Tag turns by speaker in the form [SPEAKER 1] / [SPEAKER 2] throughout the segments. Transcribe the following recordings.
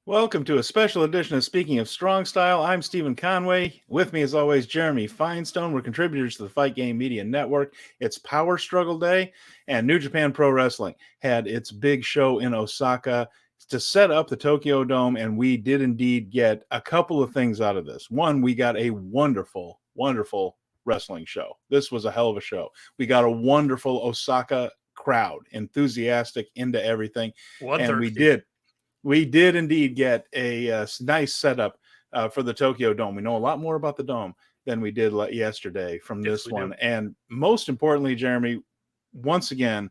[SPEAKER 1] Welcome to a special edition of Speaking of Strong Style. I'm Stephen Conway. With me, as always, Jeremy Finestone. We're contributors to the Fight Game Media Network. It's Power Struggle Day, and New Japan Pro Wrestling had its big show in Osaka to set up the Tokyo Dome, and we did indeed get a couple of things out of this. One, we got a wonderful, wonderful wrestling show. This was a hell of a show. We got a wonderful Osaka crowd, enthusiastic into everything, and we did indeed get a nice setup for the Tokyo Dome. We know a lot more about the Dome than we did yesterday from this one. And most importantly, Jeremy, once again,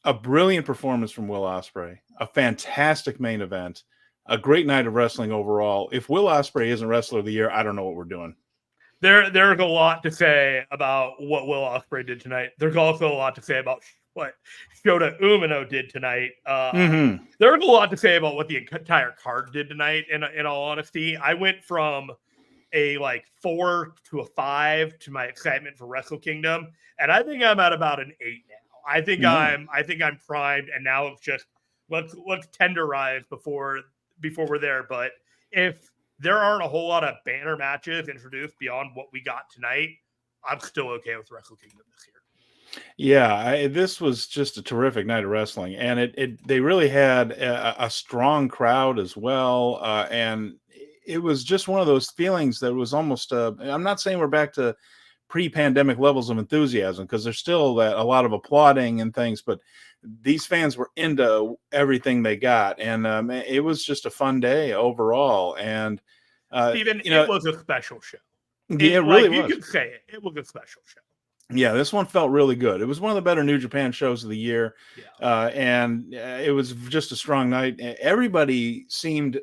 [SPEAKER 1] a brilliant performance from Will Ospreay, a fantastic main event, a great night of wrestling overall. If Will Ospreay isn't Wrestler of the Year, I don't know what we're doing.
[SPEAKER 2] There's a lot to say about what Will Ospreay did tonight. There's also a lot to say about what Shota Umino did tonight. There's a lot to say about what the entire card did tonight. In all honesty, I went from a 4 to a 5 to my excitement for Wrestle Kingdom, and I think I'm at about an 8 now. I think I'm primed, and now it's just let's tenderize before we're there. But if there aren't a whole lot of banner matches introduced beyond what we got tonight, I'm still okay with Wrestle Kingdom this year.
[SPEAKER 1] Yeah, this was just a terrific night of wrestling, and they really had a strong crowd as well, and it was just one of those feelings that was almost. I'm not saying we're back to pre-pandemic levels of enthusiasm because there's still a lot of applauding and things, but these fans were into everything they got, and it was just a fun day overall. And
[SPEAKER 2] Steven, it was a special show.
[SPEAKER 1] Yeah, it really was.
[SPEAKER 2] You could say it. It was a special show.
[SPEAKER 1] Yeah, this one felt really good. It was one of the better New Japan shows of the year, and it was just a strong night. Everybody seemed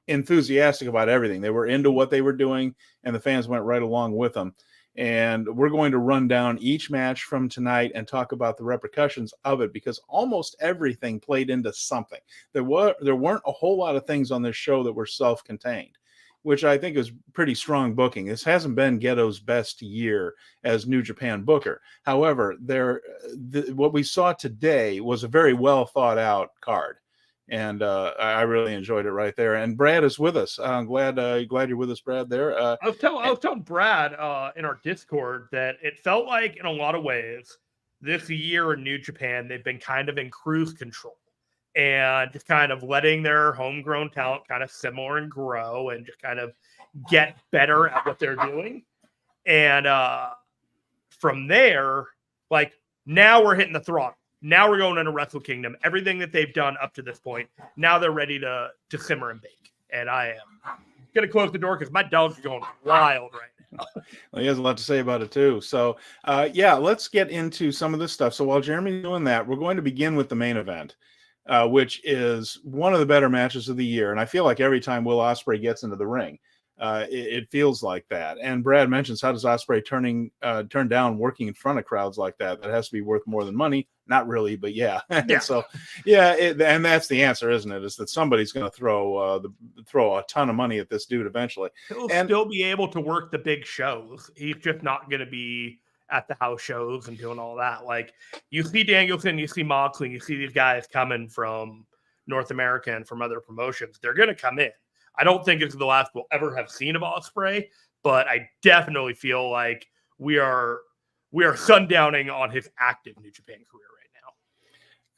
[SPEAKER 1] enthusiastic about everything. They were into what they were doing, and the fans went right along with them. And we're going to run down each match from tonight and talk about the repercussions of it, because almost everything played into something. There weren't a whole lot of things on this show that were self-contained, which I think is pretty strong booking. This hasn't been Geto's best year as New Japan booker. However, what we saw today was a very well thought out card, and I really enjoyed it right there. And Brad is with us. I'm glad you're with us, Brad. There.
[SPEAKER 2] I was telling Brad in our Discord that it felt like in a lot of ways this year in New Japan they've been kind of in cruise control, and just kind of letting their homegrown talent kind of simmer and grow and just kind of get better at what they're doing. And from there, now we're hitting the throttle. Now we're going into Wrestle Kingdom. Everything that they've done up to this point, now they're ready to simmer and bake. And I am going to close the door because my dog's going wild right now.
[SPEAKER 1] Well, he has a lot to say about it too. So, let's get into some of this stuff. So while Jeremy's doing that, we're going to begin with the main event, which is one of the better matches of the year. And I feel like every time Will Ospreay gets into the ring, it feels like that. And Brad mentions, how does Ospreay turn down working in front of crowds like that? That has to be worth more than money. Not really, but yeah. So, and that's the answer, isn't it? Is that somebody's going to throw a ton of money at this dude eventually.
[SPEAKER 2] He'll still be able to work the big shows. He's just not going to be at the house shows and doing all that. Like, you see Danielson, you see Moxley, you see these guys coming from North America and from other promotions. They're going to come in. I don't think it's the last we'll ever have seen of Ospreay, but I definitely feel like we are sundowning on his active New Japan career right now.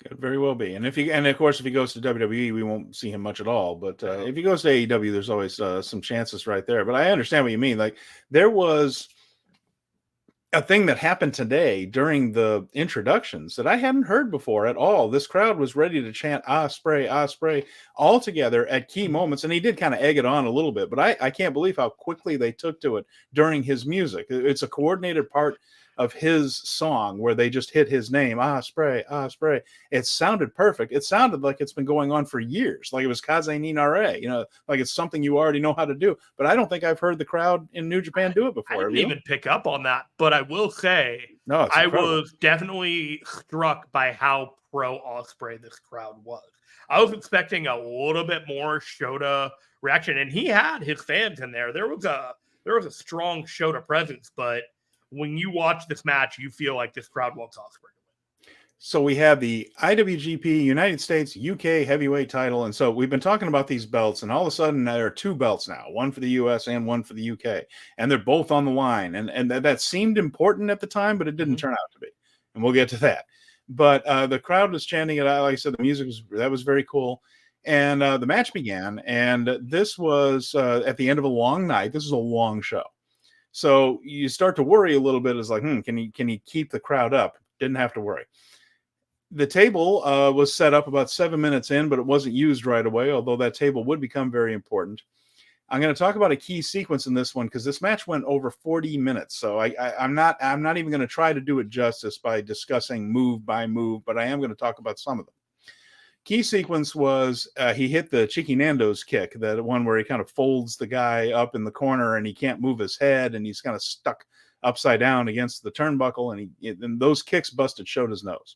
[SPEAKER 1] Could very well be. And of course, if he goes to WWE, we won't see him much at all. But if he goes to AEW, there's always some chances right there. But I understand what you mean. Like, there was a thing that happened today during the introductions that I hadn't heard before at all. This crowd was ready to chant Ospreay, Ospreay all together at key moments. And he did kind of egg it on a little bit, but I can't believe how quickly they took to it during his music. It's a coordinated part of his song where they just hit his name, Ospreay, Ospreay. It sounded perfect. It sounded like it's been going on for years, like it was Kaze ni Nare, like it's something you already know how to do. But I don't think I've heard the crowd in New Japan do it before.
[SPEAKER 2] I didn't even pick up on that, but I will say I was definitely struck by how pro Ospreay this crowd was. I was expecting a little bit more Shota reaction, and he had his fans in there. There was a strong Shota presence, but when you watch this match, you feel like this crowd wants Ospreay to win.
[SPEAKER 1] So we have the IWGP United States UK heavyweight title. And so we've been talking about these belts, and all of a sudden there are two belts now, one for the US and one for the UK. And they're both on the line. And that seemed important at the time, but it didn't turn out to be. And we'll get to that. But the crowd was chanting it out. Like I said, the music was very cool. And the match began. And this was at the end of a long night. This is a long show. So you start to worry a little bit. It's like, can he keep the crowd up? Didn't have to worry. The table was set up about 7 minutes in, but it wasn't used right away, although that table would become very important. I'm going to talk about a key sequence in this one because this match went over 40 minutes. So I'm not even going to try to do it justice by discussing move by move, but I am going to talk about some of them. Key sequence was he hit the Cheeky Nando's kick, that one where he kind of folds the guy up in the corner and he can't move his head and he's kind of stuck upside down against the turnbuckle, and those kicks busted Shota's nose.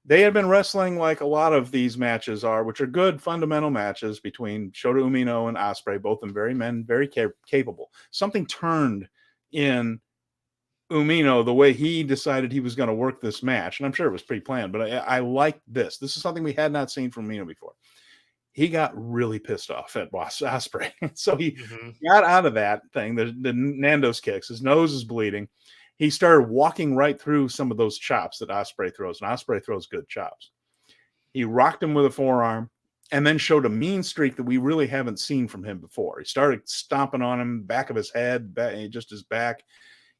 [SPEAKER 1] They had been wrestling like a lot of these matches are, which are good fundamental matches between Shota Umino and Ospreay, both of them very capable. Something turned in Umino the way he decided he was going to work this match, and I'm sure it was pre-planned, but I liked this. This is something we had not seen from Umino before. He got really pissed off at Ospreay, so he got out of that thing, the Nando's kicks. His nose is bleeding. He started walking right through some of those chops that Ospreay throws, and Ospreay throws good chops. He rocked him with a forearm and then showed a mean streak that we really haven't seen from him before. He started stomping on him, back of his head, just his back.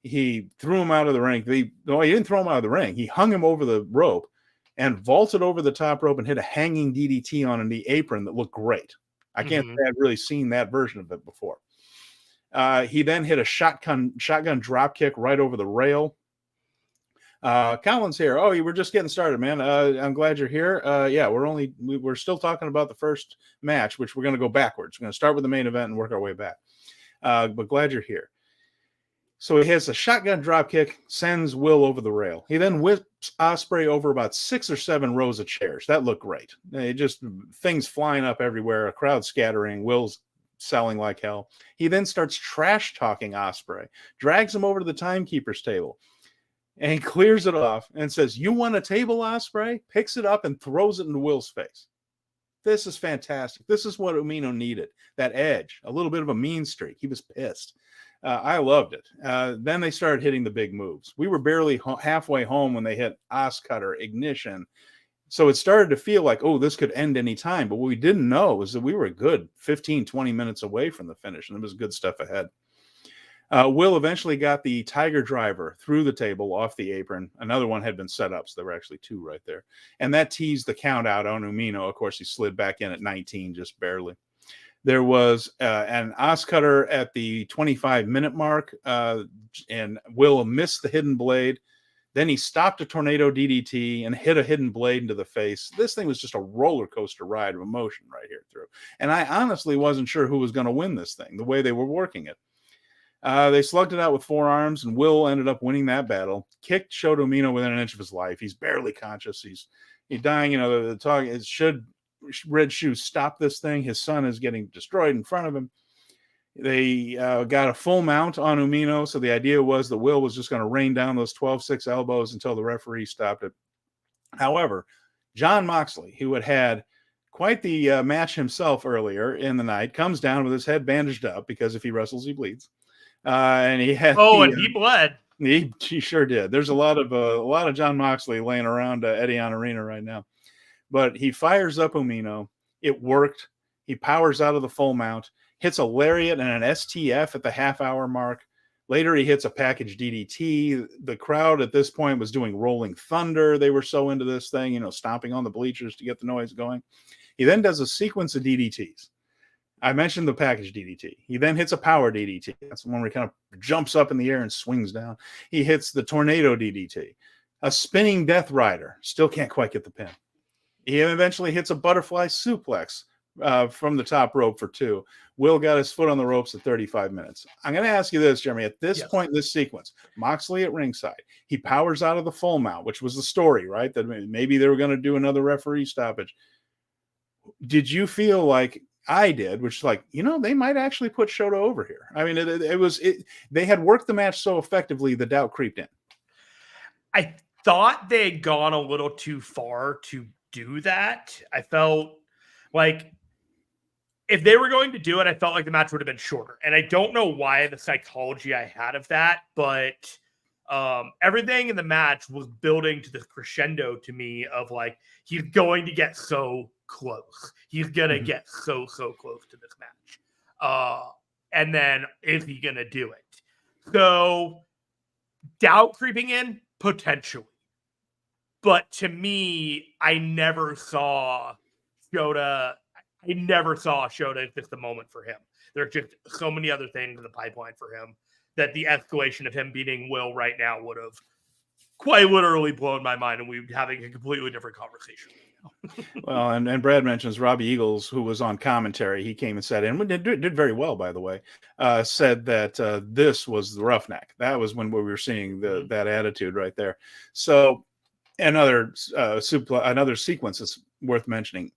[SPEAKER 1] He threw him out of the ring. He didn't throw him out of the ring. He hung him over the rope and vaulted over the top rope and hit a hanging DDT on the apron that looked great. I can't say I've really seen that version of it before. He then hit a shotgun drop kick right over the rail. Colin's here. Oh, you were just getting started, man. I'm glad you're here. Yeah, we're still talking about the first match, which we're going to go backwards. We're going to start with the main event and work our way back. But glad you're here. So he hits a shotgun drop kick, sends Will over the rail. He then whips Ospreay over about 6 or 7 rows of chairs. That looked great. Just things flying up everywhere, a crowd scattering. Will's selling like hell. He then starts trash talking Ospreay, drags him over to the timekeeper's table, and he clears it off and says, "You want a table, Ospreay?" Picks it up and throws it into Will's face. This is fantastic. This is what Umino needed. That edge, a little bit of a mean streak. He was pissed. I loved it. Then they started hitting the big moves. We were barely halfway home when they hit Oscutter, Ignition. So it started to feel like, oh, this could end any time. But what we didn't know was that we were a good 15, 20 minutes away from the finish, and there was good stuff ahead. Will eventually got the Tiger Driver through the table off the apron. Another one had been set up, so there were actually 2 right there. And that teased the count out on Umino. Of course, he slid back in at 19, just barely. There was an Oscutter at the 25-minute mark, and Will missed the hidden blade. Then he stopped a tornado DDT and hit a hidden blade into the face. This thing was just a roller coaster ride of emotion right here through. And I honestly wasn't sure who was going to win this thing, the way they were working it. They slugged it out with forearms, and Will ended up winning that battle. Kicked Shota Umino within an inch of his life. He's barely conscious. He's dying. You know, the talk is, should Red Shoe stop this thing? His son is getting destroyed in front of him. They got a full mount on Umino, so the idea was that Will was just going to rain down those 12-6 elbows until the referee stopped it. However, John Moxley, who had quite the match himself earlier in the night, comes down with his head bandaged up because if he wrestles, he bleeds. And he had
[SPEAKER 2] and he bled.
[SPEAKER 1] He sure did. There's a lot of John Moxley laying around Edion Arena right now. But he fires up Umino. It worked. He powers out of the full mount, hits a lariat and an STF at the half-hour mark. Later, he hits a package DDT. The crowd at this point was doing Rolling Thunder. They were so into this thing, stomping on the bleachers to get the noise going. He then does a sequence of DDTs. I mentioned the package DDT. He then hits a power DDT. That's the one where he kind of jumps up in the air and swings down. He hits the tornado DDT. A spinning Death Rider. Still can't quite get the pin. He eventually hits a butterfly suplex from the top rope for 2. Will got his foot on the ropes at 35 minutes. I'm going to ask you this, Jeremy. At this point in this sequence, Moxley at ringside, he powers out of the full mount, which was the story, right? That maybe they were going to do another referee stoppage. Did you feel like I did, which is like, they might actually put Shota over here? I mean, they had worked the match so effectively, the doubt creeped in.
[SPEAKER 2] thought they had gone a little too far to do that. I felt like if they were going to do it, I felt like the match would have been shorter. And I don't know why the psychology I had of that, but everything in the match was building to this crescendo to me of like, he's going to get so close. He's going to get so close to this match. And then is he going to do it? So doubt creeping in, potentially. But to me, I never saw Shota at just the moment for him. There are just so many other things in the pipeline for him that the escalation of him beating Will right now would have quite literally blown my mind, and we'd be having a completely different conversation.
[SPEAKER 1] Well, and Brad mentions Robbie Eagles, who was on commentary. He came and said, and did very well, by the way, said that this was the Roughneck. That was when we were seeing that attitude right there. So another sequence that's worth mentioning.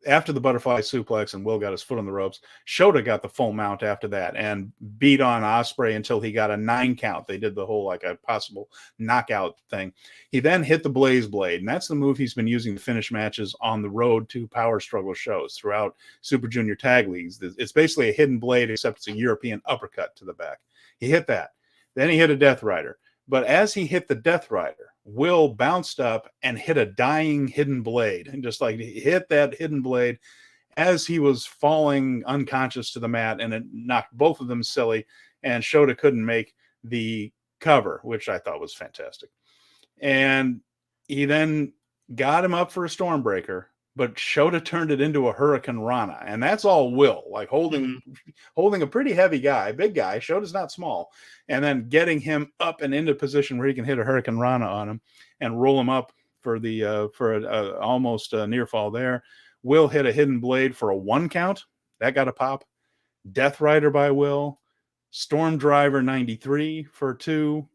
[SPEAKER 1] After the butterfly suplex and Will got his foot on the ropes, Shota got the full mount after that and beat on Ospreay until he got a 9 count. They did the whole like a possible knockout thing. He then hit the Blaze Blade, and that's the move he's been using to finish matches on the road to Power Struggle shows throughout Super Junior Tag Leagues. It's basically a hidden blade, except it's a European uppercut to the back. He hit that. Then he hit a Death Rider. But as he hit the Death Rider, Will bounced up and hit a dying hidden blade, and just like hit that hidden blade as he was falling unconscious to the mat, and it knocked both of them silly, and Shota couldn't make the cover, which I thought was fantastic. And he then got him up for a Stormbreaker, but Shota turned it into a Hurricane Rana, and that's all Will, like holding a pretty heavy guy, big guy. Shota's not small, and then getting him up and into position where he can hit a Hurricane Rana on him and roll him up for the almost near fall there. Will hit a hidden blade for a 1 count. That got a pop. Death Rider by Will. Storm Driver 93 for 2.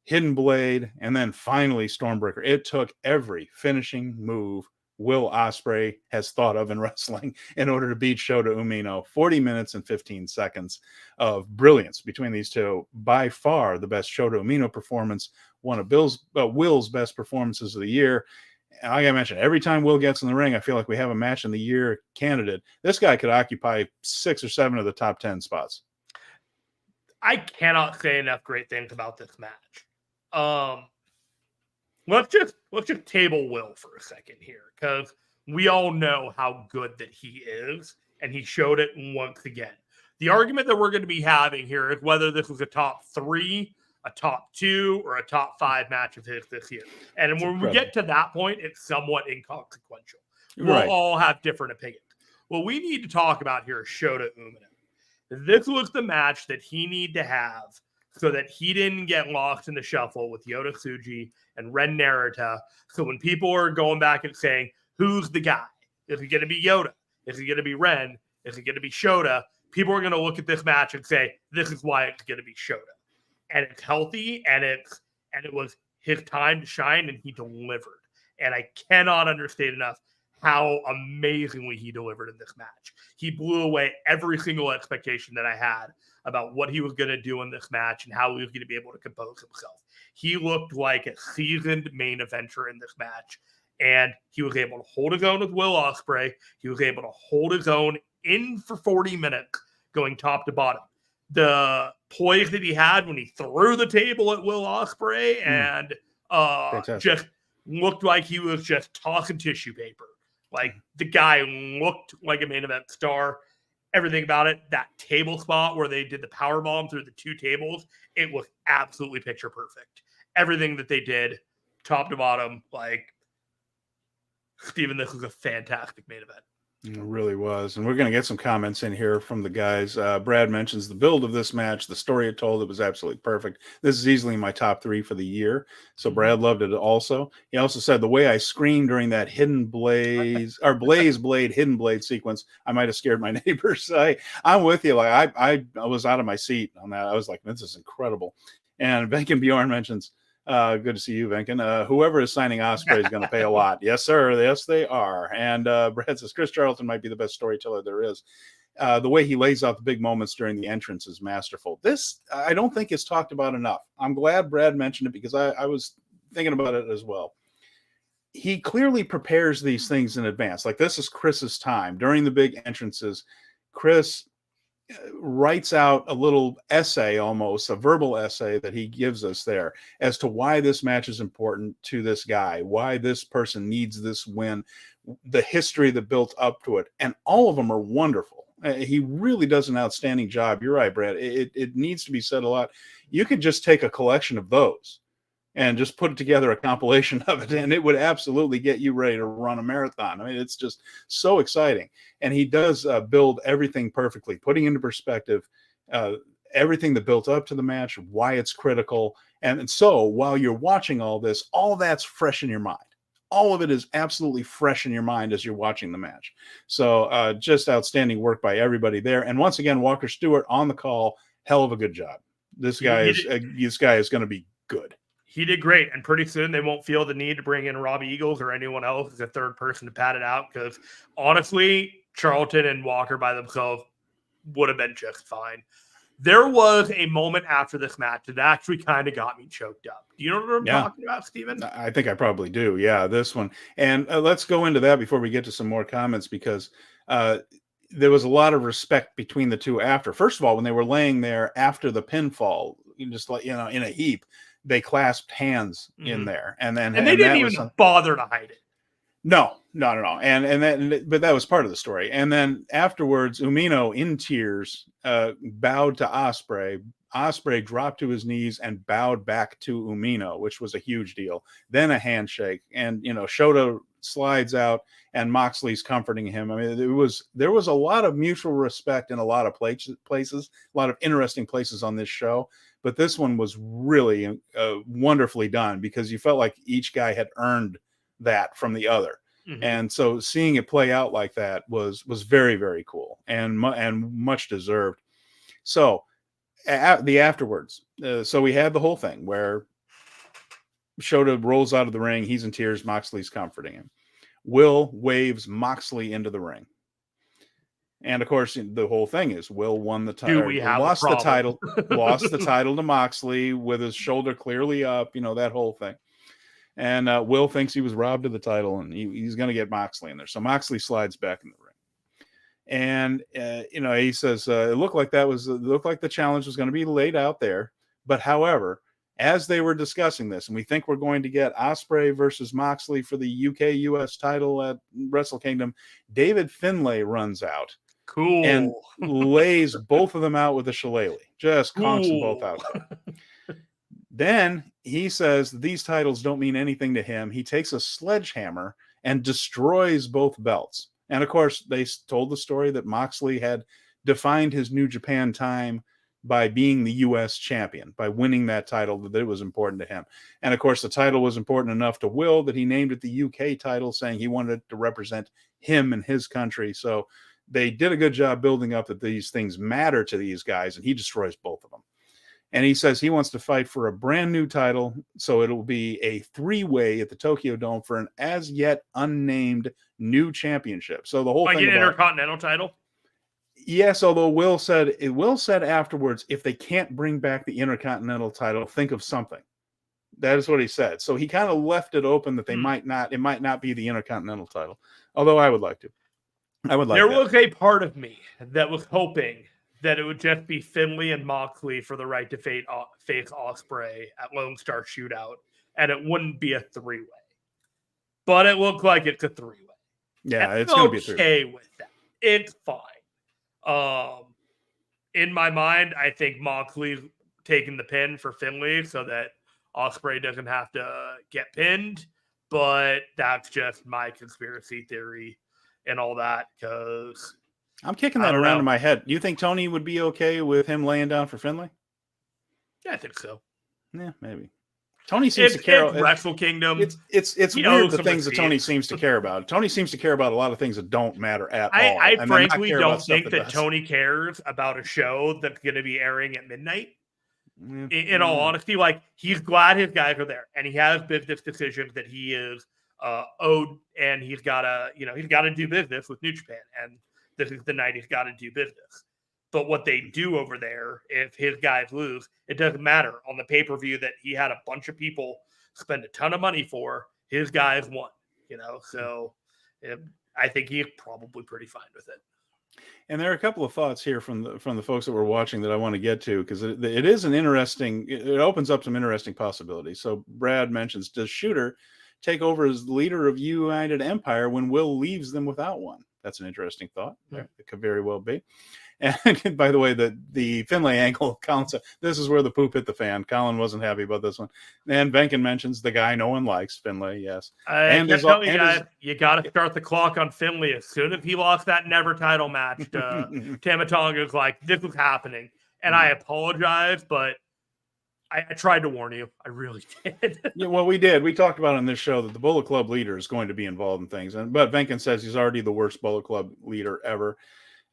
[SPEAKER 1] Hidden blade, and then finally Stormbreaker. It took every finishing move Will Ospreay has thought of in wrestling in order to beat Shota Umino. 40 minutes and 15 seconds of brilliance between these two. By far the best Shota Umino performance, one of Will's best performances of the year. And like I mentioned, every time Will gets in the ring, I feel like we have a match in the year candidate. This guy could occupy 6 or 7 of the top 10 spots.
[SPEAKER 2] I cannot say enough great things about this match. Let's just table Will for a second here, because we all know how good that he is, and he showed it once again. The argument that we're going to be having here is whether this was a top 3, a top 2, or a top 5 match of his this year. And when we get to that point, it's somewhat inconsequential. We'll all have different opinions. What we need to talk about here is Shota Umino. This was the match that he needed to have so that he didn't get lost in the shuffle with Yota Tsuji and Ren Narita. So when people are going back and saying, who's the guy? Is it going to be Yota? Is it going to be Ren? Is it going to be Shota? People are going to look at this match and say, this is why it's going to be Shota. And it's healthy, and it was his time to shine, and he delivered. And I cannot understate enough how amazingly he delivered in this match. He blew away every single expectation that I had about what he was going to do in this match and how he was going to be able to compose himself. He looked like a seasoned main eventer in this match, and he was able to hold his own with Will Ospreay. He was able to hold his own in for 40 minutes, going top to bottom. The poise that he had when he threw the table at Will Ospreay and just looked like he was just tossing tissue paper. Like, the guy looked like a main event star. Everything about it, that table spot where they did the power bomb through the 2 tables, it was absolutely picture perfect. Everything that they did, top to bottom, like, Steven, this was a fantastic main event.
[SPEAKER 1] It really was. And we're going to get some comments in here from the guys. Brad mentions the build of this match, the story it told, it was absolutely perfect. This is easily my top 3 for the year. So Brad loved it also. He also said the way I screamed during that hidden blaze or blaze blade, hidden blade sequence, I might have scared my neighbors. I'm with you. Like I was out of my seat on that. I was like, this is incredible. And Venkin Bjorn mentions, good to see you, Venkin. Whoever is signing Ospreay is going to pay a lot. Yes, sir. Yes, they are. And Brad says Chris Charlton might be the best storyteller there is. The way he lays out the big moments during the entrance is masterful. This, I don't think is talked about enough. I'm glad Brad mentioned it because I was thinking about it as well. He clearly prepares these things in advance. Like, this is Chris's time. During the big entrances, Chris writes out a little essay, almost a verbal essay that he gives us there as to why this match is important to this guy, why this person needs this win, the history that built up to it. And all of them are wonderful. He really does an outstanding job. You're right, Brad. It needs to be said a lot. You could just take a collection of those and just put together a compilation of it, and it would absolutely get you ready to run a marathon. I mean, it's just so exciting. And he does build everything perfectly, putting into perspective everything that built up to the match, why it's critical. And so while you're watching all this, all that's fresh in your mind. All of it is absolutely fresh in your mind as you're watching the match. So just outstanding work by everybody there. And once again, Walker Stewart on the call, hell of a good job. This guy is going to be good.
[SPEAKER 2] He did great, and pretty soon they won't feel the need to bring in Robbie Eagles or anyone else as a third person to pat it out, because honestly, Charlton and Walker by themselves would have been just fine. There was a moment after this match that actually kind of got me choked up. Do you know what I'm talking about, Steven?
[SPEAKER 1] I think I probably do. Yeah, this one. And let's go into that before we get to some more comments, because there was a lot of respect between the two after. First of all, when they were laying there after the pinfall, just like, in a heap, they clasped hands in there, and they
[SPEAKER 2] didn't even bother to hide it.
[SPEAKER 1] No. But that was part of the story. And then afterwards, Umino, in tears, bowed to Ospreay. Ospreay dropped to his knees and bowed back to Umino, which was a huge deal. Then a handshake, and Shota slides out, and Moxley's comforting him. I mean, there was a lot of mutual respect in a lot of places, a lot of interesting places on this show. But this one was really wonderfully done, because you felt like each guy had earned that from the other. Mm-hmm. And so seeing it play out like that was very, very cool and much deserved. So the afterwards, so we had the whole thing where Shota rolls out of the ring. He's in tears. Moxley's comforting him. Will waves Moxley into the ring. And of course, the whole thing is Will won the title, lost the title to Moxley with his shoulder clearly up, that whole thing. And Will thinks he was robbed of the title, and he's going to get Moxley in there. So Moxley slides back in the ring, and he says it looked like the challenge was going to be laid out there. But however, as they were discussing this, and we think we're going to get Ospreay versus Moxley for the UK US title at Wrestle Kingdom, David Finlay runs out.
[SPEAKER 2] Cool.
[SPEAKER 1] And lays both of them out with a shillelagh. Just conks them both out. Then he says these titles don't mean anything to him. He takes a sledgehammer and destroys both belts. And of course, they told the story that Moxley had defined his New Japan time by being the U.S. champion, by winning that title, that it was important to him. And of course, the title was important enough to Will that he named it the UK title, saying he wanted it to represent him and his country. So they did a good job building up that these things matter to these guys, and he destroys both of them. And he says he wants to fight for a brand new title, so it'll be a three-way at the Tokyo Dome for an as yet unnamed new championship. So the whole thing
[SPEAKER 2] an Intercontinental title?
[SPEAKER 1] Yes, although Will said afterwards, if they can't bring back the Intercontinental title, think of something. That is what he said. So he kind of left it open that they might not be the Intercontinental title. Although I would like to. There
[SPEAKER 2] was a part of me that was hoping that it would just be Finlay and Moxley for the right to face Ospreay at Lone Star Shootout, and it wouldn't be a three-way. But it looked like it's a three-way.
[SPEAKER 1] Yeah, it's going to be a three-way.
[SPEAKER 2] With that. It's fine. In my mind, I think Moxley's taking the pin for Finlay so that Ospreay doesn't have to get pinned, but that's just my conspiracy theory and all that, because
[SPEAKER 1] I'm kicking that around in my head. Do you think Tony would be okay with him laying down for Finlay?
[SPEAKER 2] Yeah, I think so.
[SPEAKER 1] Yeah, maybe. Tony seems to care.
[SPEAKER 2] It's Wrestle Kingdom.
[SPEAKER 1] It's weird the things that Tony seems to care about. Tony seems to care about a lot of things that don't matter at all.
[SPEAKER 2] I frankly don't think that Tony cares about a show that's going to be airing at midnight. In all honesty, like, he's glad his guys are there, and he has business decisions that he is owed, and he's got to do business with New Japan, and this is the night he's got to do business. But what they do over there, if his guys lose, it doesn't matter. On the pay-per-view that he had a bunch of people spend a ton of money for, his guys won, so I think he's probably pretty fine with it.
[SPEAKER 1] And there are a couple of thoughts here from the folks that were watching that I want to get to, because it is an interesting, it opens up some interesting possibilities. So Brad mentions, does Shooter take over as leader of United Empire when Will leaves them without one? That's an interesting thought. It could very well be. And by the way, the Finlay angle, Colin said, this is where the poop hit the fan. Colin wasn't happy about this one. And Venkin mentions the guy no one likes, Finlay, yes.
[SPEAKER 2] And you got to start the clock on Finlay. As soon as he lost that never title match, Tama Tonga's like, this was happening. And I apologize, but I tried to warn you. I really did.
[SPEAKER 1] Yeah, well, we did. We talked about on this show that the Bullet Club leader is going to be involved in things. But Venkin says he's already the worst Bullet Club leader ever.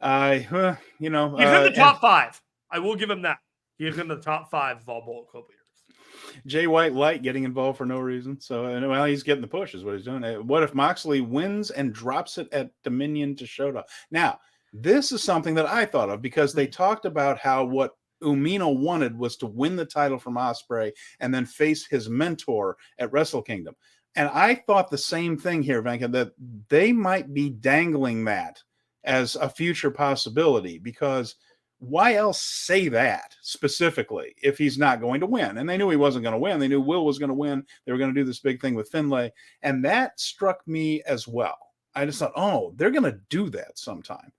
[SPEAKER 1] He's in
[SPEAKER 2] the top 5. I will give him that. He's in the top 5 of all Bullet Club leaders.
[SPEAKER 1] Jay White Light getting involved for no reason. So, well, he's getting the push is what he's doing. What if Moxley wins and drops it at Dominion to Shota? Now, this is something that I thought of because they talked about how what Umino wanted was to win the title from Ospreay and then face his mentor at Wrestle Kingdom. And I thought the same thing here, Venka, that they might be dangling that as a future possibility, because why else say that specifically if he's not going to win? And they knew he wasn't going to win. They knew Will was going to win. They were going to do this big thing with Finlay. And that struck me as well. I just thought, oh, they're going to do that sometime.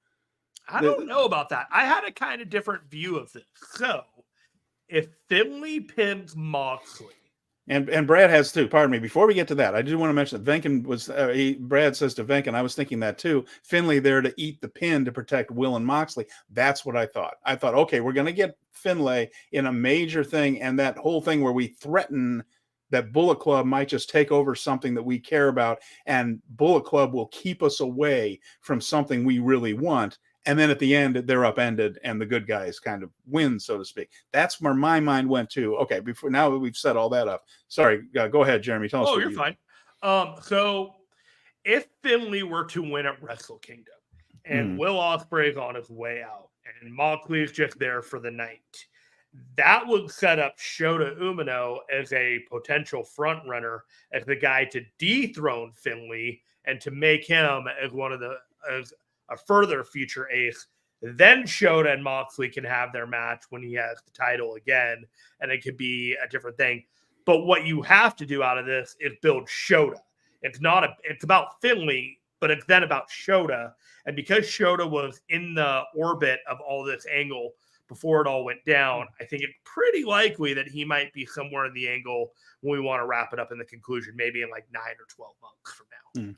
[SPEAKER 2] I don't know about that. I had a kind of different view of this. So if Finlay pins Moxley,
[SPEAKER 1] and Brad has too. Pardon me. Before we get to that, I do want to mention that Venkin was. Brad says to Venkin, I was thinking that too. Finlay there to eat the pin to protect Will and Moxley. That's what I thought. I thought, okay, we're going to get Finlay in a major thing, and that whole thing where we threaten that Bullet Club might just take over something that we care about, and Bullet Club will keep us away from something we really want. And then at the end, they're upended and the good guys kind of win, so to speak. That's where my mind went to. Okay, now that we've set all that up. Sorry, go ahead, Jeremy. Tell us.
[SPEAKER 2] Oh, you're fine. So if Finlay were to win at Wrestle Kingdom and Will Ospreay's on his way out and Moxley's just there for the night, that would set up Shota Umino as a potential front runner, as the guy to dethrone Finlay and to make him as one of as a further future ace. Then Shota and Moxley can have their match when he has the title again, and it could be a different thing. But what you have to do out of this is build Shota. It's about Finlay, but it's then about Shota. And because Shota was in the orbit of all this angle before it all went down, I think it's pretty likely that he might be somewhere in the angle when we want to wrap it up in the conclusion, maybe in like 9 or 12 months from now.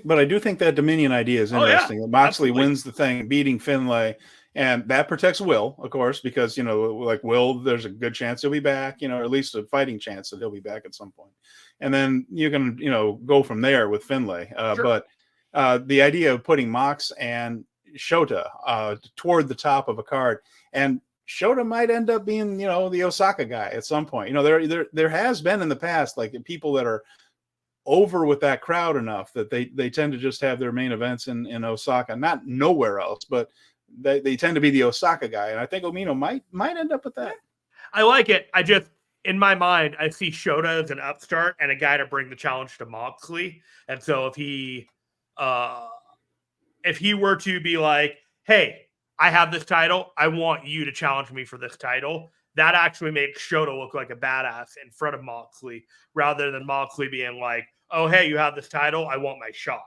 [SPEAKER 1] But I do think that Dominion idea is interesting. Moxley wins the thing, beating Finlay, and that protects Will, of course, because, like Will, there's a good chance he'll be back, or at least a fighting chance that he'll be back at some point. And then you can, go from there with Finlay.
[SPEAKER 2] Sure.
[SPEAKER 1] But the idea of putting Mox and Shota toward the top of a card, and Shota might end up being, the Osaka guy at some point. There has been in the past, like people that are over with that crowd enough that they tend to just have their main events in Osaka, not nowhere else, but they tend to be the Osaka guy. And I think Umino might end up with that.
[SPEAKER 2] I like it. I just, in my mind, I see Shota as an upstart and a guy to bring the challenge to Moxley. And so if he were to be like, hey, I have this title, I want you to challenge me for this title, that actually makes Shota look like a badass in front of Moxley, rather than Moxley being like, oh, hey, you have this title, I want my shot.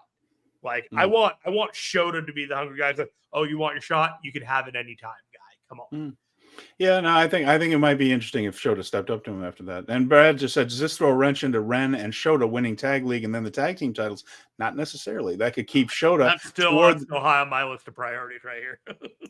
[SPEAKER 2] Like, I want Shota to be the hungry guy. It's like, oh, you want your shot? You can have it anytime, guy. Come on.
[SPEAKER 1] Yeah, no, I think it might be interesting if Shota stepped up to him after that. And Brad just said, does this throw a wrench into Ren and Shota winning tag league and then the tag team titles? Not necessarily. That could keep Shota.
[SPEAKER 2] That's still high on my list of priorities right here.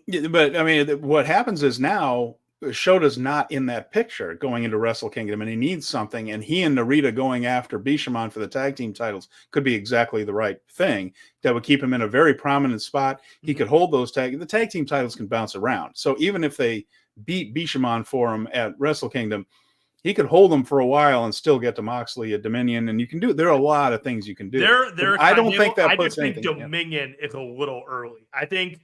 [SPEAKER 1] Yeah, but I mean, what happens is now Shota's not in that picture going into Wrestle Kingdom, and he needs something, and he and Narita going after Bishamon for the tag team titles could be exactly the right thing that would keep him in a very prominent spot. He could hold those the tag team titles can bounce around. So even if they beat Bishamon for him at Wrestle Kingdom, he could hold them for a while and still get to Moxley at Dominion, and you can do. There are a lot of things you can do. I don't think that puts anything.
[SPEAKER 2] Dominion is a little early. I think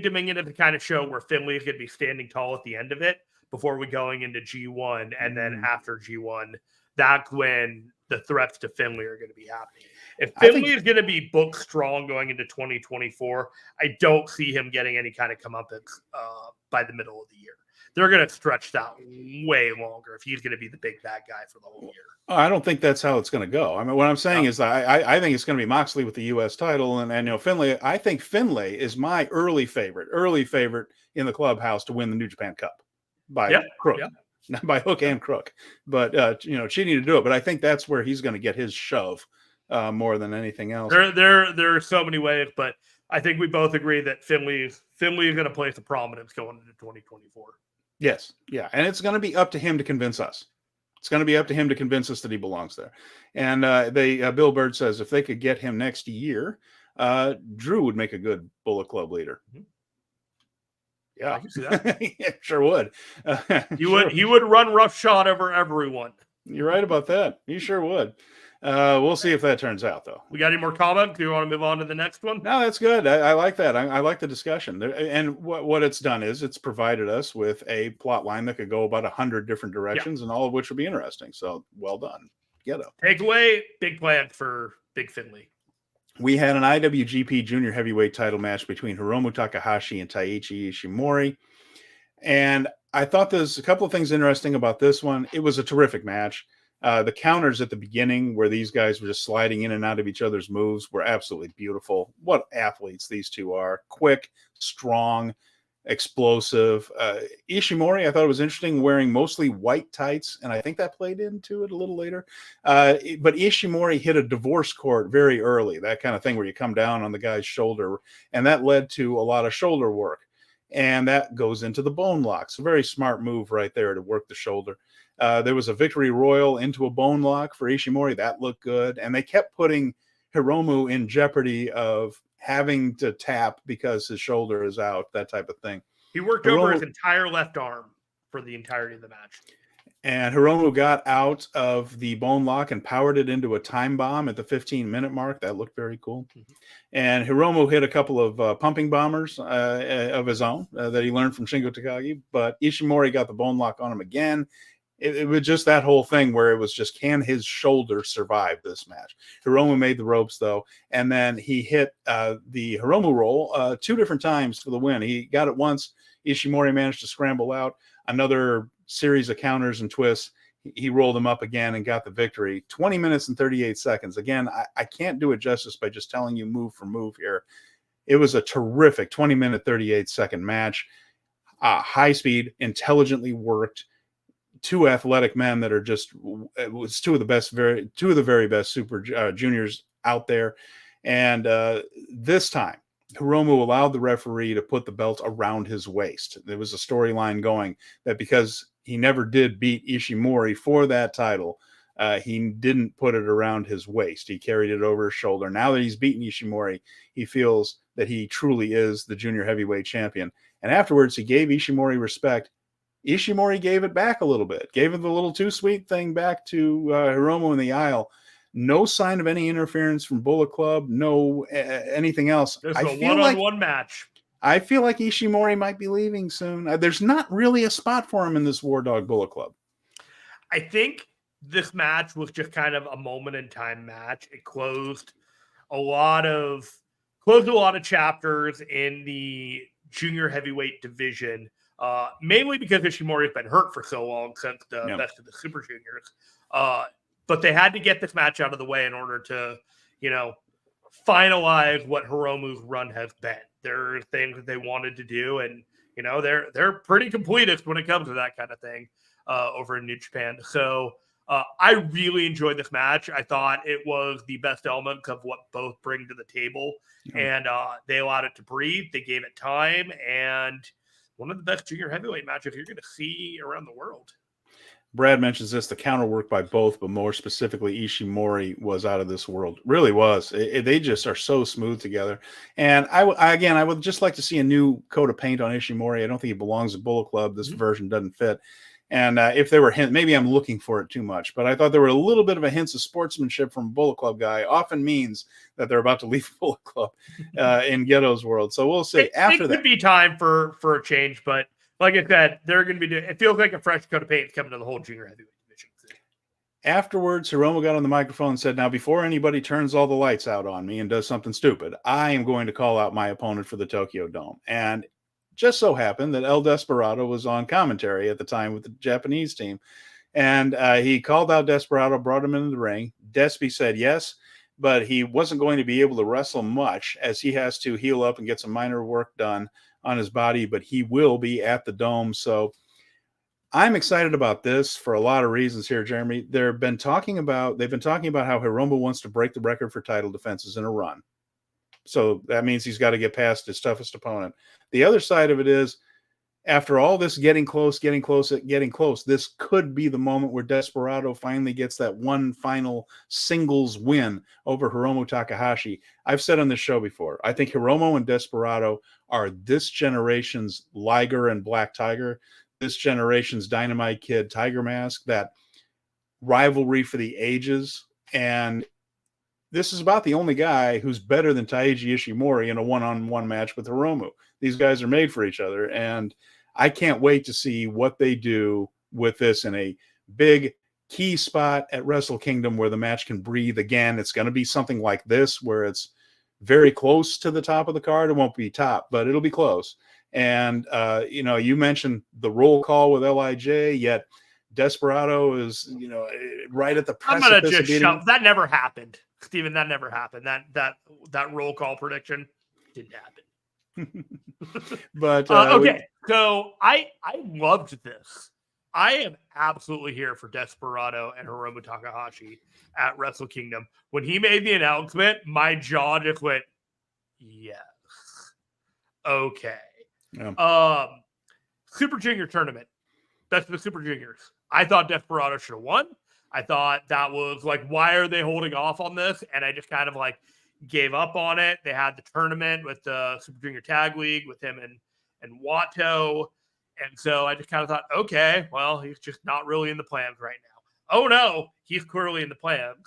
[SPEAKER 2] Dominion is the kind of show where Finlay is going to be standing tall at the end of it before we going into G1, and then after G1, that's when the threats to Finlay are going to be happening. If Finlay is going to be booked strong going into 2024, I don't see him getting any kind of comeuppance by the middle of the year. They're going to stretch that way longer if he's going to be the big bad guy for the whole year.
[SPEAKER 1] I don't think that's how it's going to go. I mean, what I'm saying is that I think it's going to be Moxley with the U.S. title, and Finlay. I think Finlay is my early favorite in the clubhouse to win the New Japan Cup by crook, not by hook and crook, but cheating to do it. But I think that's where he's going to get his shove more than anything else.
[SPEAKER 2] There are so many ways, but I think we both agree that Finlay is going to place a prominence going into 2024.
[SPEAKER 1] Yes, yeah, and it's going to be up to him to convince us. It's going to be up to him to convince us that he belongs there. And Bill Bird says if they could get him next year, Drew would make a good Bullet Club leader.
[SPEAKER 2] Mm-hmm.
[SPEAKER 1] Yeah,
[SPEAKER 2] I can see that.
[SPEAKER 1] Yeah, sure would.
[SPEAKER 2] He would run roughshod over everyone.
[SPEAKER 1] You're right about that. He sure would. We'll see if that turns out, though.
[SPEAKER 2] We got any more comments? Do you want to move on to the next one?
[SPEAKER 1] No, that's good. I like that. I like the discussion. And what it's done is it's provided us with a plot line that could go about 100 different directions, and all of which would be interesting. So well done. Ghetto.
[SPEAKER 2] Takeaway, big plan for Big Finlay.
[SPEAKER 1] We had an IWGP Junior Heavyweight title match between Hiromu Takahashi and Taiji Ishimori. And I thought there's a couple of things interesting about this one. It was a terrific match. The counters at the beginning where these guys were just sliding in and out of each other's moves were absolutely beautiful. What athletes these two are. Quick, strong, explosive. Ishimori, I thought it was interesting, wearing mostly white tights, and I think that played into it a little later. But Ishimori hit a divorce court very early, that kind of thing where you come down on the guy's shoulder, and that led to a lot of shoulder work. And that goes into the bone locks. A very smart move right there to work the shoulder. There was a victory royal into a bone lock for Ishimori. That looked good. And they kept putting Hiromu in jeopardy of having to tap because his shoulder is out, that type of thing.
[SPEAKER 2] He worked over his entire left arm for the entirety of the match.
[SPEAKER 1] And Hiromu got out of the bone lock and powered it into a time bomb at the 15-minute mark. That looked very cool. Mm-hmm. And Hiromu hit a couple of pumping bombers of his own that he learned from Shingo Takagi. But Ishimori got the bone lock on him again. It was just that whole thing where it was just, can his shoulder survive this match? Hiromu made the ropes, though, and then he hit the Hiromu roll 2 different times for the win. He got it once. Ishimori managed to scramble out. Another series of counters and twists. He rolled him up again and got the victory. 20 minutes and 38 seconds. Again, I can't do it justice by just telling you move for move here. It was a terrific 20-minute, 38-second match. High speed, intelligently worked. 2 athletic men that are just, it was 2 of the very best super juniors out there. And this time, Hiromu allowed the referee to put the belt around his waist. There was a storyline going that because he never did beat Ishimori for that title, he didn't put it around his waist. He carried it over his shoulder. Now that he's beaten Ishimori, he feels that he truly is the junior heavyweight champion. And afterwards, he gave Ishimori respect. Ishimori gave it back a little bit, gave him the little too sweet thing back to Hiromu in the aisle. No sign of any interference from Bullet Club, no anything else.
[SPEAKER 2] There's a one-on-one match.
[SPEAKER 1] I feel like Ishimori might be leaving soon. There's not really a spot for him in this War Dog Bullet Club.
[SPEAKER 2] I think this match was just kind of a moment in time match. It closed a lot of chapters in the junior heavyweight division. Mainly because Ishimori has been hurt for so long since the best of the Super Juniors. But they had to get this match out of the way in order to, finalize what Hiromu's run has been. There are things that they wanted to do, and they're pretty completist when it comes to that kind of thing over in New Japan. So I really enjoyed this match. I thought it was the best elements of what both bring to the table, and they allowed it to breathe. They gave it time, and one of the best junior heavyweight matches you're going to see around the world.
[SPEAKER 1] Brad mentions this, the counter work by both, but more specifically, Ishimori was out of this world. Really was. They just are so smooth together. And I would just like to see a new coat of paint on Ishimori. I don't think he belongs at Bullet Club. This version doesn't fit. And if there were hints, maybe I'm looking for it too much, but I thought there were a little bit of a hints of sportsmanship from Bullet Club guy often means that they're about to leave Bullet Club in Ghetto's world. So we'll see. After that,
[SPEAKER 2] it could be time for a change, but like I said, they're going to be doing. It feels like a fresh coat of paint coming to the whole junior heavyweight division.
[SPEAKER 1] Afterwards, Hiromu got on the microphone and said, now, before anybody turns all the lights out on me and does something stupid, I am going to call out my opponent for the Tokyo Dome. And just so happened that El Desperado was on commentary at the time with the Japanese team. And he called out Desperado, brought him into the ring. Despy said yes, but he wasn't going to be able to wrestle much as he has to heal up and get some minor work done on his body, but he will be at the Dome. So I'm excited about this for a lot of reasons here, Jeremy. They've been talking about how Hiromu wants to break the record for title defenses in a run. So that means he's got to get past his toughest opponent. The other side of it is, after all this getting close, this could be the moment where Desperado finally gets that one final singles win over Hiromu Takahashi. I've said on this show before, I think Hiromu and Desperado are this generation's Liger and Black Tiger, this generation's Dynamite Kid Tiger Mask, that rivalry for the ages. And this is about the only guy who's better than Taiji Ishimori in a one-on-one match with Hiromu. These guys are made for each other, and I can't wait to see what they do with this in a big key spot at Wrestle Kingdom where the match can breathe again. It's going to be something like this where it's very close to the top of the card. It won't be top, but it'll be close. And, you mentioned the roll call with LIJ, yet Desperado is, right at the precipice.
[SPEAKER 2] I'm going to just shout. That never happened, Steven. That never happened. That roll call prediction didn't happen.
[SPEAKER 1] But
[SPEAKER 2] okay, so I loved this. I am absolutely here for Desperado and Hiromu Takahashi at Wrestle Kingdom. When he made the announcement, my jaw just went, yes. Okay. Yeah. Super Junior tournament. That's the Super Juniors. I thought Desperado should have won. I thought that was like, why are they holding off on this? And I just kind of gave up on it. They had the tournament with the Super Junior Tag League with him and Wato. And so I just kind of thought, okay, well, he's just not really in the plans right now. Oh no, he's clearly in the plans.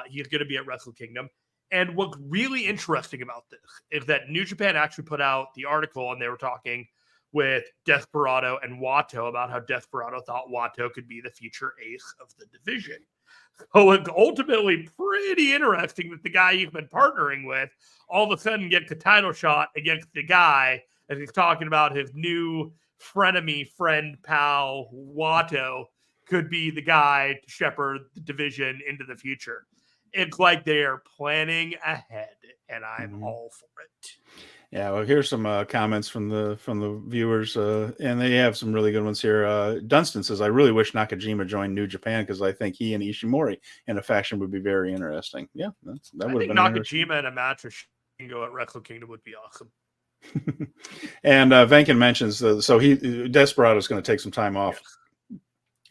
[SPEAKER 2] He's going to be at Wrestle Kingdom. And what's really interesting about this is that New Japan actually put out the article, and they were talking with Desperado and Wato about how Desperado thought Wato could be the future ace of the division. So it's ultimately pretty interesting that the guy you've been partnering with all of a sudden gets a title shot against the guy as he's talking about his new frenemy, friend, pal, Wato, could be the guy to shepherd the division into the future. It's like they are planning ahead, and I'm all for it.
[SPEAKER 1] Yeah, well, here's some comments from the viewers, and they have some really good ones here. Dunstan says, I really wish Nakajima joined New Japan because I think he and Ishimori in a faction would be very interesting. Yeah, that would have been
[SPEAKER 2] Nakajima in a match with Shingo at Wrestle Kingdom would be awesome.
[SPEAKER 1] And Venkin mentions, Desperado is going to take some time off. Yes.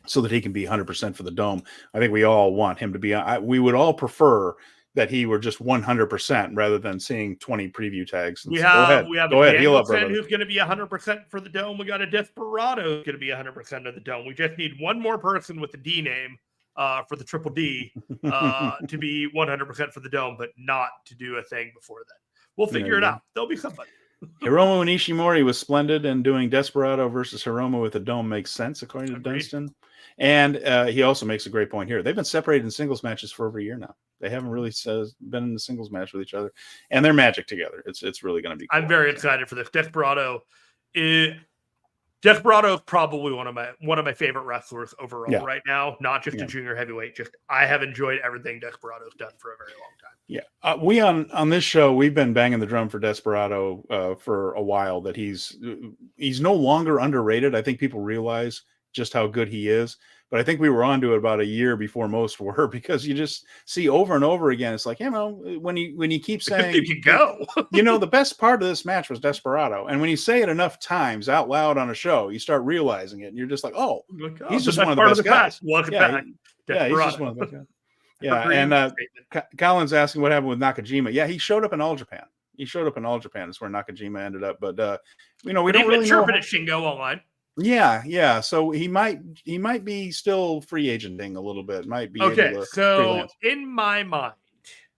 [SPEAKER 1] So that he can be 100% for the Dome. I think we all want him to be. We would all prefer that he were just 100% rather than seeing 20 preview tags.
[SPEAKER 2] We have a Danielson who's going to be 100% for the Dome. We got a Desperado who's going to be 100% of the Dome. We just need one more person with the D name for the Triple D to be 100% for the Dome, but not to do a thing before then. We'll figure it out. There'll be somebody.
[SPEAKER 1] Hiromu and Ishimori was splendid, and doing Desperado versus Hiromu with the Dome makes sense, according to Dunstan. And he also makes a great point here. They've been separated in singles matches for over a year now. They haven't really been in the singles match with each other, and they're magic together. It's really going to be cool.
[SPEAKER 2] I'm very excited for this. Desperado is probably one of my favorite wrestlers overall right now. Not just a junior heavyweight. Just I have enjoyed everything Desperado's done for a very long time.
[SPEAKER 1] Yeah, we on this show we've been banging the drum for Desperado for a while. That he's no longer underrated. I think people realize just how good he is. But I think we were onto it about a year before most were, because you just see over and over again. It's like, when you keep saying,
[SPEAKER 2] you can go.
[SPEAKER 1] The best part of this match was Desperado. And when you say it enough times out loud on a show, you start realizing it. And you're just like, he's just one of the best guys.
[SPEAKER 2] Welcome back.
[SPEAKER 1] He's just one of the best guys. Yeah. And Colin's asking what happened with Nakajima. Yeah, he showed up in All Japan. That's where Nakajima ended up. But, we don't really know.
[SPEAKER 2] At Shingo online.
[SPEAKER 1] Yeah. So he might be still free agenting a little bit. Might be
[SPEAKER 2] okay. So freelance. In my mind,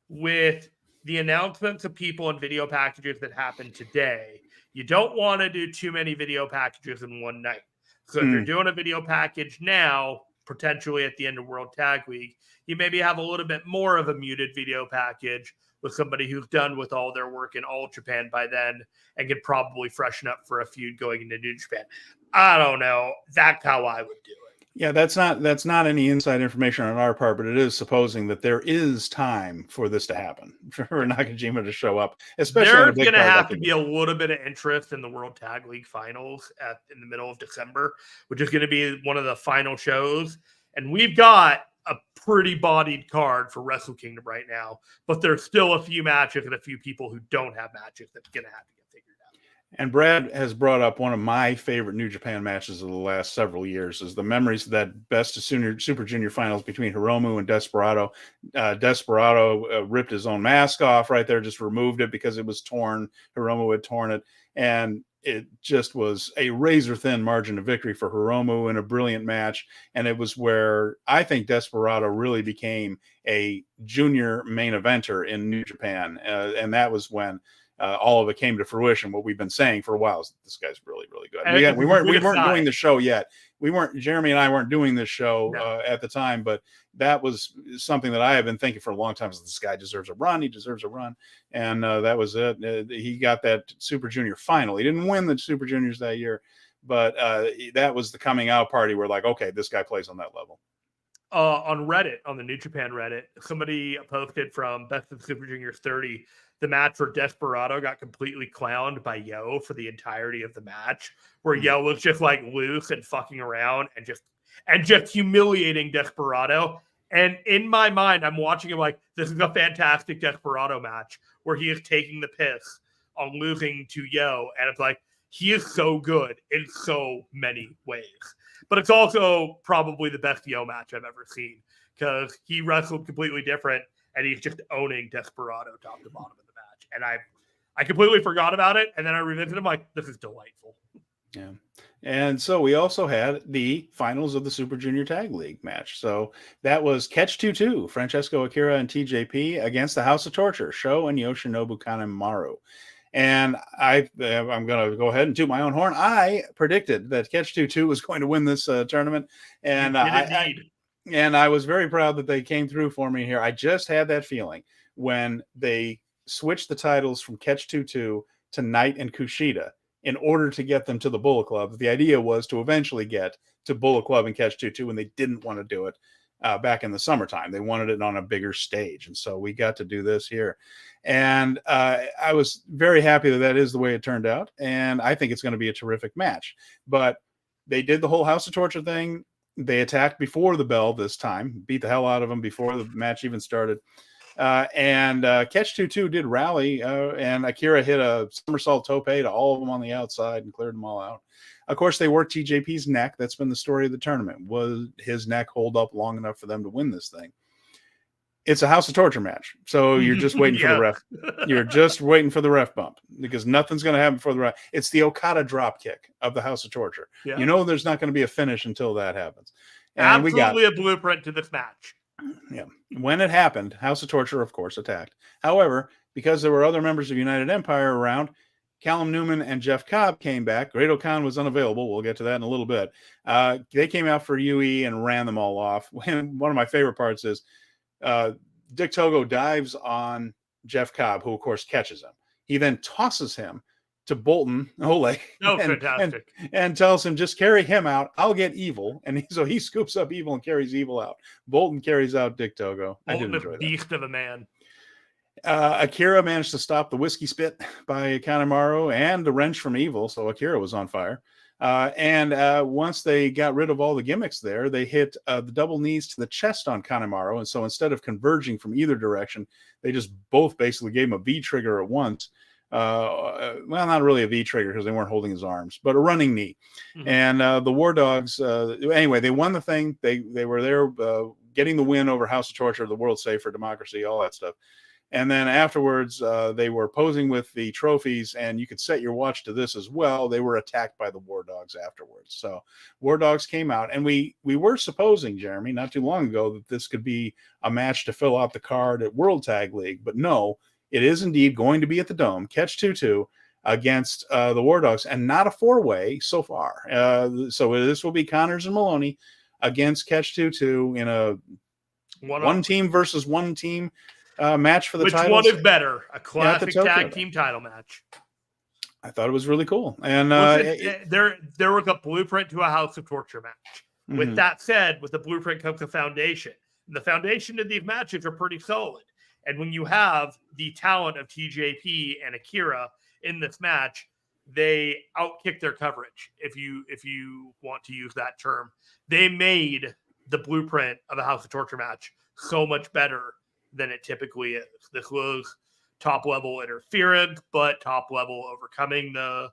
[SPEAKER 2] with the announcements of people and video packages that happened today, you don't want to do too many video packages in one night. So if you're doing a video package now, potentially at the end of World Tag League, you maybe have a little bit more of a muted video package with somebody who's done with all their work in All Japan by then and could probably freshen up for a feud going into New Japan. I don't know. That's how I would do it.
[SPEAKER 1] Yeah, that's not any inside information on our part, but it is supposing that there is time for this to happen, for Nakajima to show up. Especially
[SPEAKER 2] there's going to have to be a little bit of interest in the World Tag League Finals in the middle of December, which is going to be one of the final shows. And we've got a pretty bodied card for Wrestle Kingdom right now, but there's still a few matches and a few people who don't have matches that's going to have to get figured out.
[SPEAKER 1] And Brad has brought up one of my favorite New Japan matches of the last several years is the memories of that Best of Super Junior finals between Hiromu and Desperado. Desperado ripped his own mask off right there, just removed it because it was torn. Hiromu had torn it. And it just was a razor-thin margin of victory for Hiromu in a brilliant match. And it was where I think Desperado really became a junior main eventer in New Japan. And that was when all of it came to fruition. What we've been saying for a while is this guy's really, really good. We weren't doing the show yet. Jeremy and I weren't doing this show at the time, but that was something that I have been thinking for a long time. Is this guy deserves a run? He deserves a run. And that was it. He got that Super Junior final. He didn't win the Super Juniors that year, but that was the coming out party where like, okay, this guy plays on that level.
[SPEAKER 2] On Reddit, on the New Japan Reddit, somebody posted from Best of Super Juniors 30, the match where Desperado got completely clowned by Yo for the entirety of the match, where Yo was just like loose and fucking around and just humiliating Desperado. And in my mind, I'm watching him like, this is a fantastic Desperado match where he is taking the piss on losing to Yo. And it's like, he is so good in so many ways. But it's also probably the best Yo match I've ever seen because he wrestled completely different and he's just owning Desperado top to bottom of the match. And I completely forgot about it. And then I revisited him like, this is delightful.
[SPEAKER 1] Yeah. And so we also had the finals of the Super Junior Tag League match. So that was Catch 2-2, Francesco, Akira, and TJP against the House of Torture, Sho and Yoshinobu Kanemaru. And I'm going to go ahead and toot my own horn. I predicted that Catch 2-2 was going to win this tournament. And I was very proud that they came through for me here. I just had that feeling when they switched the titles from Catch 2-2 to Knight and Kushida in order to get them to the Bullet Club. The idea was to eventually get to Bullet Club and Catch 2-2, and they didn't want to do it back in the summertime. They wanted it on a bigger stage. And so we got to do this here. And I was very happy that is the way it turned out. And I think it's going to be a terrific match. But they did the whole House of Torture thing. They attacked before the bell this time, beat the hell out of them before the match even started. And Catch 2-2 did rally, and Akira hit a somersault tope to all of them on the outside and cleared them all out. Of course, they worked TJP's neck. That's been the story of the tournament. Was his neck hold up long enough for them to win this thing? It's a House of Torture match. So you're just waiting for the ref. You're just waiting for the ref bump because nothing's going to happen before the ref. It's the Okada drop kick of the House of Torture. Yeah. You know there's not going to be a finish until that happens. And
[SPEAKER 2] absolutely a blueprint to this match.
[SPEAKER 1] Yeah. When it happened, House of Torture, of course, attacked. However, because there were other members of United Empire around, Callum Newman and Jeff Cobb came back. Great O'Khan was unavailable. We'll get to that in a little bit. They came out for UE and ran them all off. And one of my favorite parts is Dick Togo dives on Jeff Cobb, who, of course, catches him. He then tosses him to Bolton Ole and tells him, just carry him out. I'll get Evil. And so he scoops up Evil and carries Evil out. Bolton carries out Dick Togo. I did enjoy that.
[SPEAKER 2] Beast of a man.
[SPEAKER 1] Akira managed to stop the whiskey spit by Kanemaru and the wrench from Evil, so Akira was on fire. And once they got rid of all the gimmicks there, they hit the double knees to the chest on Kanemaru. And so instead of converging from either direction, they just both basically gave him a V trigger at once. Well, not really a V trigger because they weren't holding his arms, but a running knee. Mm-hmm. And the War Dogs, anyway, they won the thing. They were there getting the win over House of Torture, the World Safe for Democracy, all that stuff. And then afterwards, they were posing with the trophies, and you could set your watch to this as well. They were attacked by the War Dogs afterwards. So War Dogs came out, and we were supposing, Jeremy, not too long ago, that this could be a match to fill out the card at World Tag League. But no, it is indeed going to be at the Dome, Catch 2-2 against the War Dogs, and not a four-way so far. So this will be Connors and Maloney against Catch 2-2 in a one team versus one team match for the titles.
[SPEAKER 2] Which one is better? A classic tag team title match.
[SPEAKER 1] I thought it was really cool. And
[SPEAKER 2] there was a blueprint to a House of Torture match. Mm-hmm. With that said, with the blueprint comes the foundation. And the foundation of these matches are pretty solid. And when you have the talent of TJP and Akira in this match, they outkick their coverage, if you want to use that term. They made the blueprint of a House of Torture match so much better than it typically is. This was top-level interference, but top-level overcoming the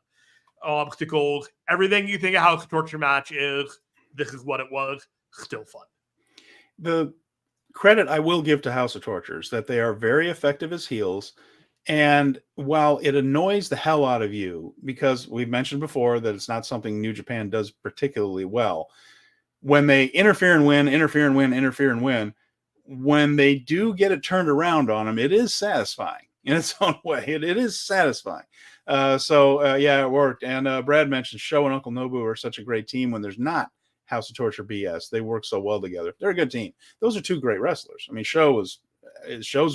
[SPEAKER 2] obstacles. Everything you think a House of Torture match is, this is what it was. Still fun.
[SPEAKER 1] The credit I will give to House of Torture is that they are very effective as heels. And while it annoys the hell out of you, because we've mentioned before that it's not something New Japan does particularly well, when they interfere and win, when they do get it turned around on them, it is satisfying in its own way. It is satisfying. Yeah, it worked. And Brad mentioned Sho and Uncle Nobu are such a great team when there's not House of Torture BS. They work so well together. They're a good team. Those are two great wrestlers. I mean, Sho's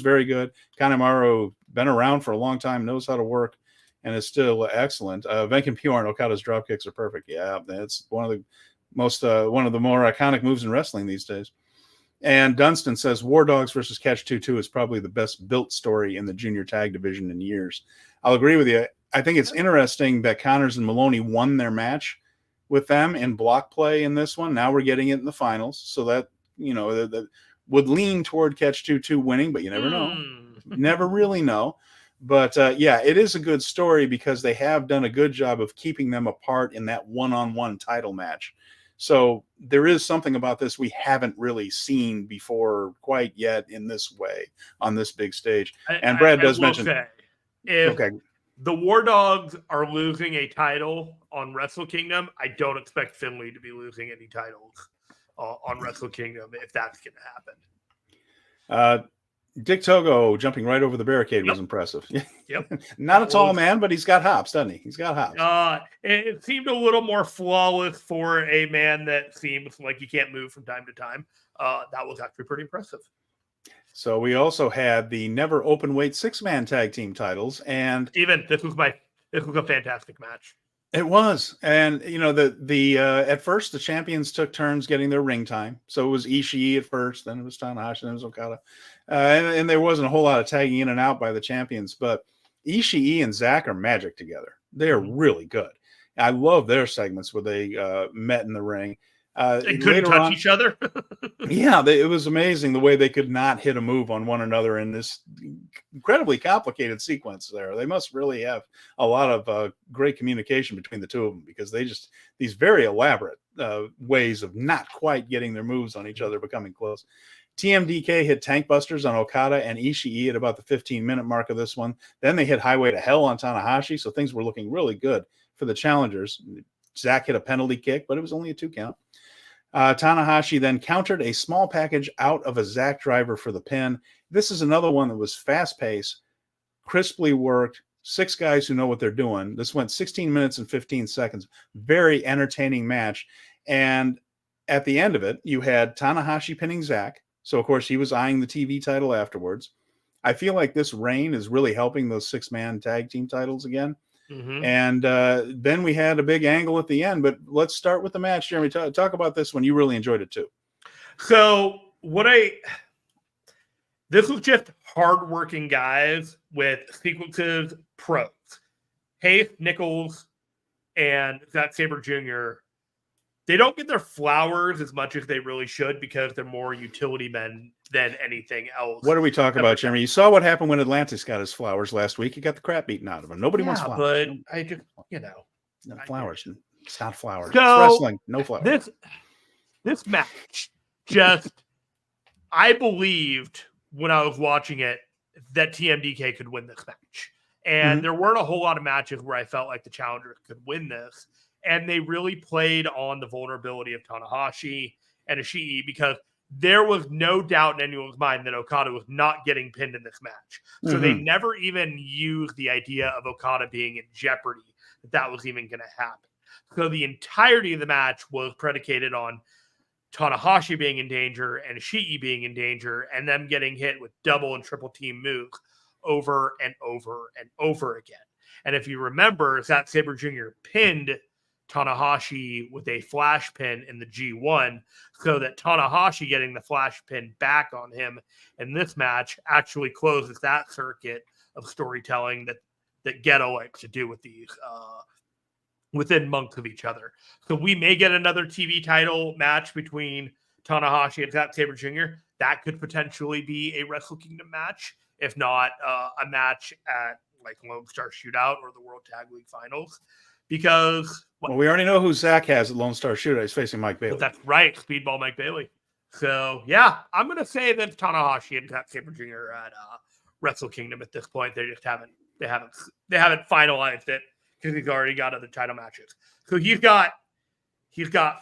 [SPEAKER 1] very good. Kanemaru, been around for a long time, knows how to work, and is still excellent. Venkin Pure and Okada's drop kicks are perfect. Yeah, that's one of the more iconic moves in wrestling these days. And Dunstan says War Dogs versus Catch 2-2 is probably the best built story in the junior tag division in years. I'll agree with you. I think it's interesting that Connors and Maloney won their match with them in block play in this one. Now we're getting it in the finals. So that, that would lean toward Catch 2-2 winning, but you never know. Never really know. But it is a good story because they have done a good job of keeping them apart in that one-on-one title match. So there is something about this we haven't really seen before quite yet in this way on this big stage. And Brad does mention,
[SPEAKER 2] if the War Dogs are losing a title on Wrestle Kingdom, I don't expect Finlay to be losing any titles on Wrestle Kingdom if that's going to happen.
[SPEAKER 1] Dick Togo jumping right over the barricade was impressive.
[SPEAKER 2] Yep.
[SPEAKER 1] Not a tall man, but he's got hops, doesn't he? He's got hops.
[SPEAKER 2] It seemed a little more flawless for a man that seems like he can't move from time to time. That was actually pretty impressive.
[SPEAKER 1] So we also had the never open weight 6-man tag team titles, and
[SPEAKER 2] even this was a fantastic match.
[SPEAKER 1] It was. And at first the champions took turns getting their ring time. So it was Ishii at first, then it was Tanahashi, then it was Okada. And there wasn't a whole lot of tagging in and out by the champions, but Ishii and Zack are magic together. They are really good. I love their segments where they met in the ring.
[SPEAKER 2] They couldn't touch each other.
[SPEAKER 1] Yeah, it was amazing the way they could not hit a move on one another in this incredibly complicated sequence there. They must really have a lot of great communication between the two of them, because they just, these very elaborate ways of not quite getting their moves on each other, becoming close. TMDK hit Tank Busters on Okada and Ishii at about the 15-minute mark of this one. Then they hit Highway to Hell on Tanahashi, so things were looking really good for the challengers. Zack hit a penalty kick, but it was only a 2 count. Tanahashi then countered a small package out of a Zack driver for the pin. This is another one that was fast-paced, crisply worked, 6 guys who know what they're doing. This went 16 minutes and 15 seconds. Very entertaining match. And at the end of it, you had Tanahashi pinning Zack. So, of course, he was eyeing the TV title afterwards. I feel like this reign is really helping those 6-man tag team titles again. Mm-hmm. And then we had a big angle at the end, but let's start with the match. Jeremy, talk about this one. You really enjoyed it too.
[SPEAKER 2] So this was just hardworking guys with sequences pros. Haste, Nicholls, and Zack Sabre Jr., they don't get their flowers as much as they really should because they're more utility men than anything else.
[SPEAKER 1] What are we talking about, Jeremy? You saw what happened when Atlantis got his flowers last week. He got the crap beaten out of him. Nobody wants flowers.
[SPEAKER 2] But I just,
[SPEAKER 1] no flowers. It's not flowers.
[SPEAKER 2] So
[SPEAKER 1] it's wrestling. No flowers.
[SPEAKER 2] This match, I believed when I was watching it that TMDK could win this match. And there weren't a whole lot of matches where I felt like the challengers could win this. And they really played on the vulnerability of Tanahashi and Ishii, because there was no doubt in anyone's mind that Okada was not getting pinned in this match. So they never even used the idea of Okada being in jeopardy, that was even going to happen. So the entirety of the match was predicated on Tanahashi being in danger and Ishii being in danger, and them getting hit with double and triple team moves over and over and over again. And if you remember, Zack Sabre Jr. pinned Tanahashi with a flash pin in the G1, so that Tanahashi getting the flash pin back on him in this match actually closes that circuit of storytelling that Geto likes to do with these within months of each other. So we may get another TV title match between Tanahashi and Zack Sabre Jr. That could potentially be a Wrestle Kingdom match, if not a match at like Lone Star Shootout or the World Tag League Finals. Because
[SPEAKER 1] we already know who Zack has at Lone Star Shootout. He's facing Mike Bailey.
[SPEAKER 2] That's right, Speedball Mike Bailey. So yeah, I'm gonna say that Tanahashi and Zack Sabre Jr. are at Wrestle Kingdom at this point. They just haven't finalized it because he's already got other title matches. So he's got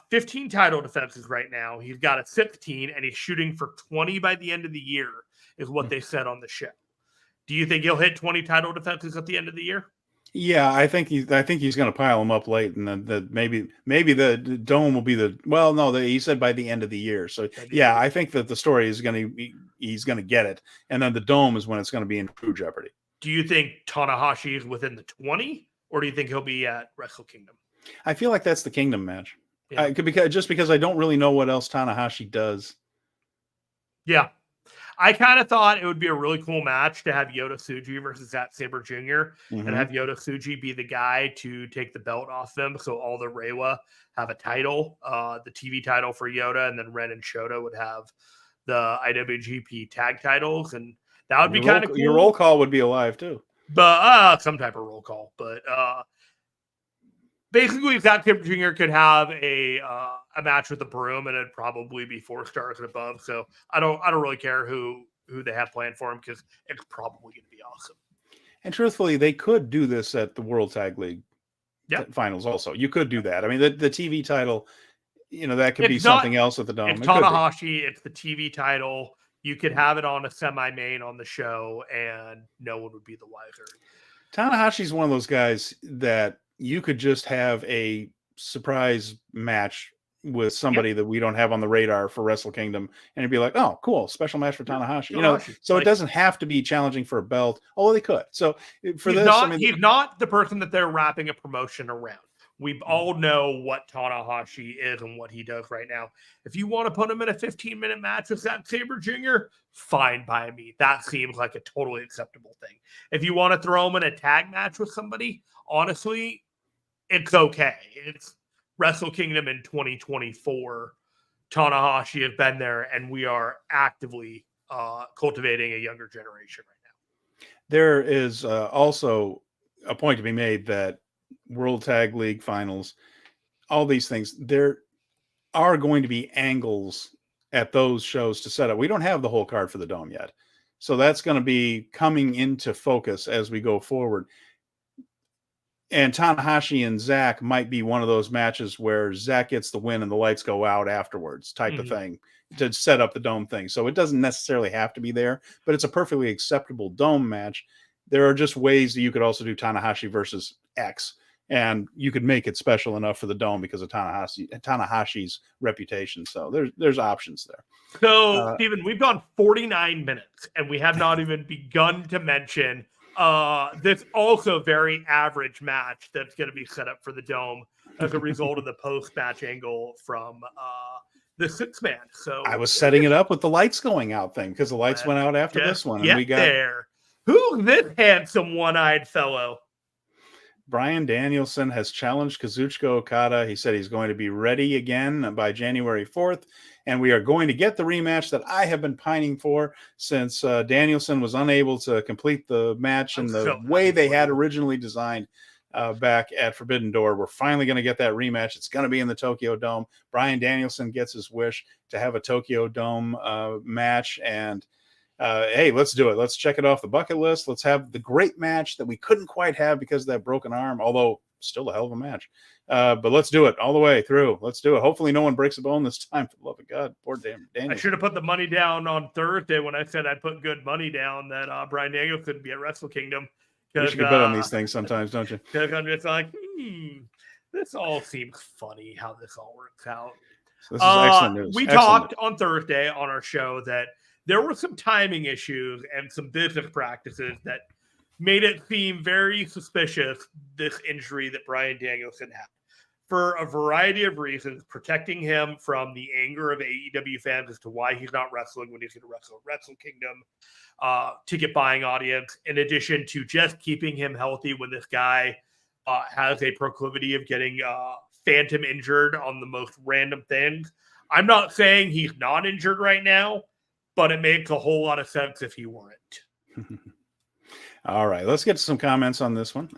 [SPEAKER 2] 15 title defenses right now. He's got a 16, and he's shooting for 20 by the end of the year, is what they said on the show. Do you think he'll hit 20 title defenses at the end of the year?
[SPEAKER 1] Yeah, I think he's going to pile them up late, and then maybe the dome will be he said by the end of the year. So yeah, I think that the story is he's going to get it, and then the dome is when it's going to be in true jeopardy.
[SPEAKER 2] Do you think Tanahashi is within the 20, or do you think he'll be at Wrestle Kingdom?
[SPEAKER 1] I feel like that's the Kingdom match.
[SPEAKER 2] Yeah.
[SPEAKER 1] Because I don't really know what else Tanahashi does.
[SPEAKER 2] Yeah. I kind of thought it would be a really cool match to have Yota Tsuji versus Zack Sabre Jr. And have Yota Tsuji be the guy to take the belt off them. So all the Reiwa have a title, the TV title for Yota, and then Ren and Shota would have the IWGP tag titles. And that would be kind of cool.
[SPEAKER 1] Your roll call would be alive too.
[SPEAKER 2] But some type of roll call. But basically, Zack Sabre Jr. could have a match with the Broom, and it'd probably be 4 stars and above. So I don't really care who they have planned for him, because it's probably going to be awesome.
[SPEAKER 1] And truthfully, they could do this at the World Tag League Finals. Also, you could do that. I mean, the TV title, that could be something else at the Dome.
[SPEAKER 2] It's Tanahashi. It's the TV title. You could have it on a semi-main on the show, and no one would be the wiser.
[SPEAKER 1] Tanahashi's one of those guys that you could just have a surprise match with somebody that we don't have on the radar for Wrestle Kingdom, and it'd be like, oh, cool, special match for Tanahashi. So it doesn't have to be challenging for a belt. Oh, they could. So for
[SPEAKER 2] he's not the person that they're wrapping a promotion around. We all know what Tanahashi is and what he does right now. If you want to put him in a 15-minute match with Zack Sabre Jr., fine by me. That seems like a totally acceptable thing. If you want to throw him in a tag match with somebody, honestly, it's okay. It's Wrestle Kingdom in 2024. Tanahashi has been there, and we are actively cultivating a younger generation right now.
[SPEAKER 1] There is also a point to be made that World Tag League Finals, all these things, there are going to be angles at those shows to set up. We don't have the whole card for the Dome yet. So that's going to be coming into focus as we go forward. And Tanahashi and Zack might be one of those matches where Zack gets the win and the lights go out afterwards type of thing to set up the Dome thing. So it doesn't necessarily have to be there, but it's a perfectly acceptable Dome match. There are just ways that you could also do Tanahashi versus X, and you could make it special enough for the Dome because of Tanahashi's reputation. So there's options there.
[SPEAKER 2] So, Steven, we've gone 49 minutes, and we have not even begun to mention this also very average match that's going to be set up for the Dome as a result of the post-match angle from the 6-man. So
[SPEAKER 1] I was setting it up with the lights going out thing, because the lights went out after this one. And we got
[SPEAKER 2] there. Who's this handsome one-eyed fellow?
[SPEAKER 1] Bryan Danielson has challenged Kazuchika Okada. He said he's going to be ready again by January 4th, and we are going to get the rematch that I have been pining for since Danielson was unable to complete the match in the way they had originally designed back at Forbidden Door. We're finally going to get that rematch. It's going to be in the Tokyo Dome. Bryan Danielson gets his wish to have a Tokyo Dome match, and hey, let's do it. Let's check it off the bucket list. Let's have the great match that we couldn't quite have because of that broken arm, although still a hell of a match. But let's do it all the way through. Let's do it. Hopefully no one breaks a bone this time, for the love of God. Poor damn Daniel.
[SPEAKER 2] I should have put the money down on Thursday when I said I'd put good money down that Bryan Danielson would be at Wrestle Kingdom.
[SPEAKER 1] You should get bet on these things sometimes, don't you?
[SPEAKER 2] Because I'm just like, this all seems funny how this all works out.
[SPEAKER 1] So this is excellent news.
[SPEAKER 2] We
[SPEAKER 1] Excellent
[SPEAKER 2] talked
[SPEAKER 1] news.
[SPEAKER 2] on Thursday on our show that there were some timing issues and some business practices that made it seem very suspicious, this injury that Bryan Danielson had. For a variety of reasons, protecting him from the anger of AEW fans as to why he's not wrestling when he's going to wrestle Wrestle Kingdom, ticket buying audience, in addition to just keeping him healthy when this guy has a proclivity of getting phantom injured on the most random things. I'm not saying he's not injured right now, but it makes a whole lot of sense if he weren't.
[SPEAKER 1] All right, let's get to some comments on this one.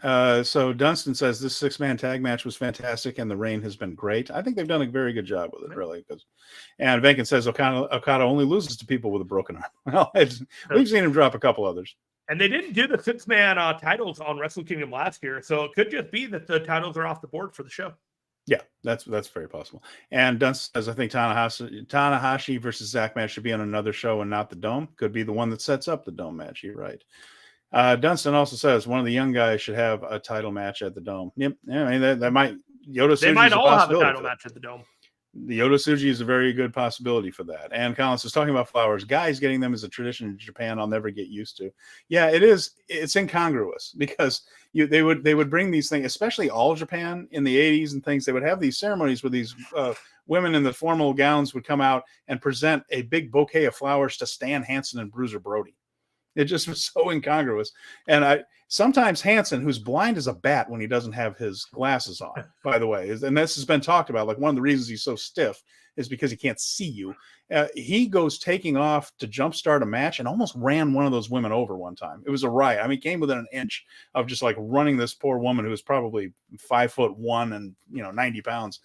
[SPEAKER 1] So Dunstan says this 6-man tag match was fantastic and the reign has been great. I think they've done a very good job with it, really. And Venkin says Okada only loses to people with a broken arm. Well, we've seen him drop a couple others. And
[SPEAKER 2] they didn't do the 6-man titles on Wrestle Kingdom last year, so it could just be that the titles are off the board for the show.
[SPEAKER 1] Yeah, that's very possible. And Dunstan says, I think Tanahashi versus Zack match should be on another show and not the Dome. Could be the one that sets up the Dome match. You're right. Dunstan also says one of the young guys should have a title match at the Dome. Yep, yeah, I mean that might
[SPEAKER 2] They might all have a title match at the Dome.
[SPEAKER 1] The Yoda Tsuji is a very good possibility for that. And Collins is talking about flowers. Guys getting them is a tradition in Japan I'll never get used to. Yeah, it is. It's incongruous because they would bring these things, especially All Japan in the 80s and things. They would have these ceremonies where these women in the formal gowns would come out and present a big bouquet of flowers to Stan Hansen and Bruiser Brody. It just was so incongruous. And sometimes Hansen, who's blind as a bat when he doesn't have his glasses on, by the way, and this has been talked about, like one of the reasons he's so stiff is because he can't see you. He goes taking off to jumpstart a match and almost ran one of those women over one time. It was a riot. I mean, he came within an inch of just like running this poor woman who was probably 5'1" and 90 pounds.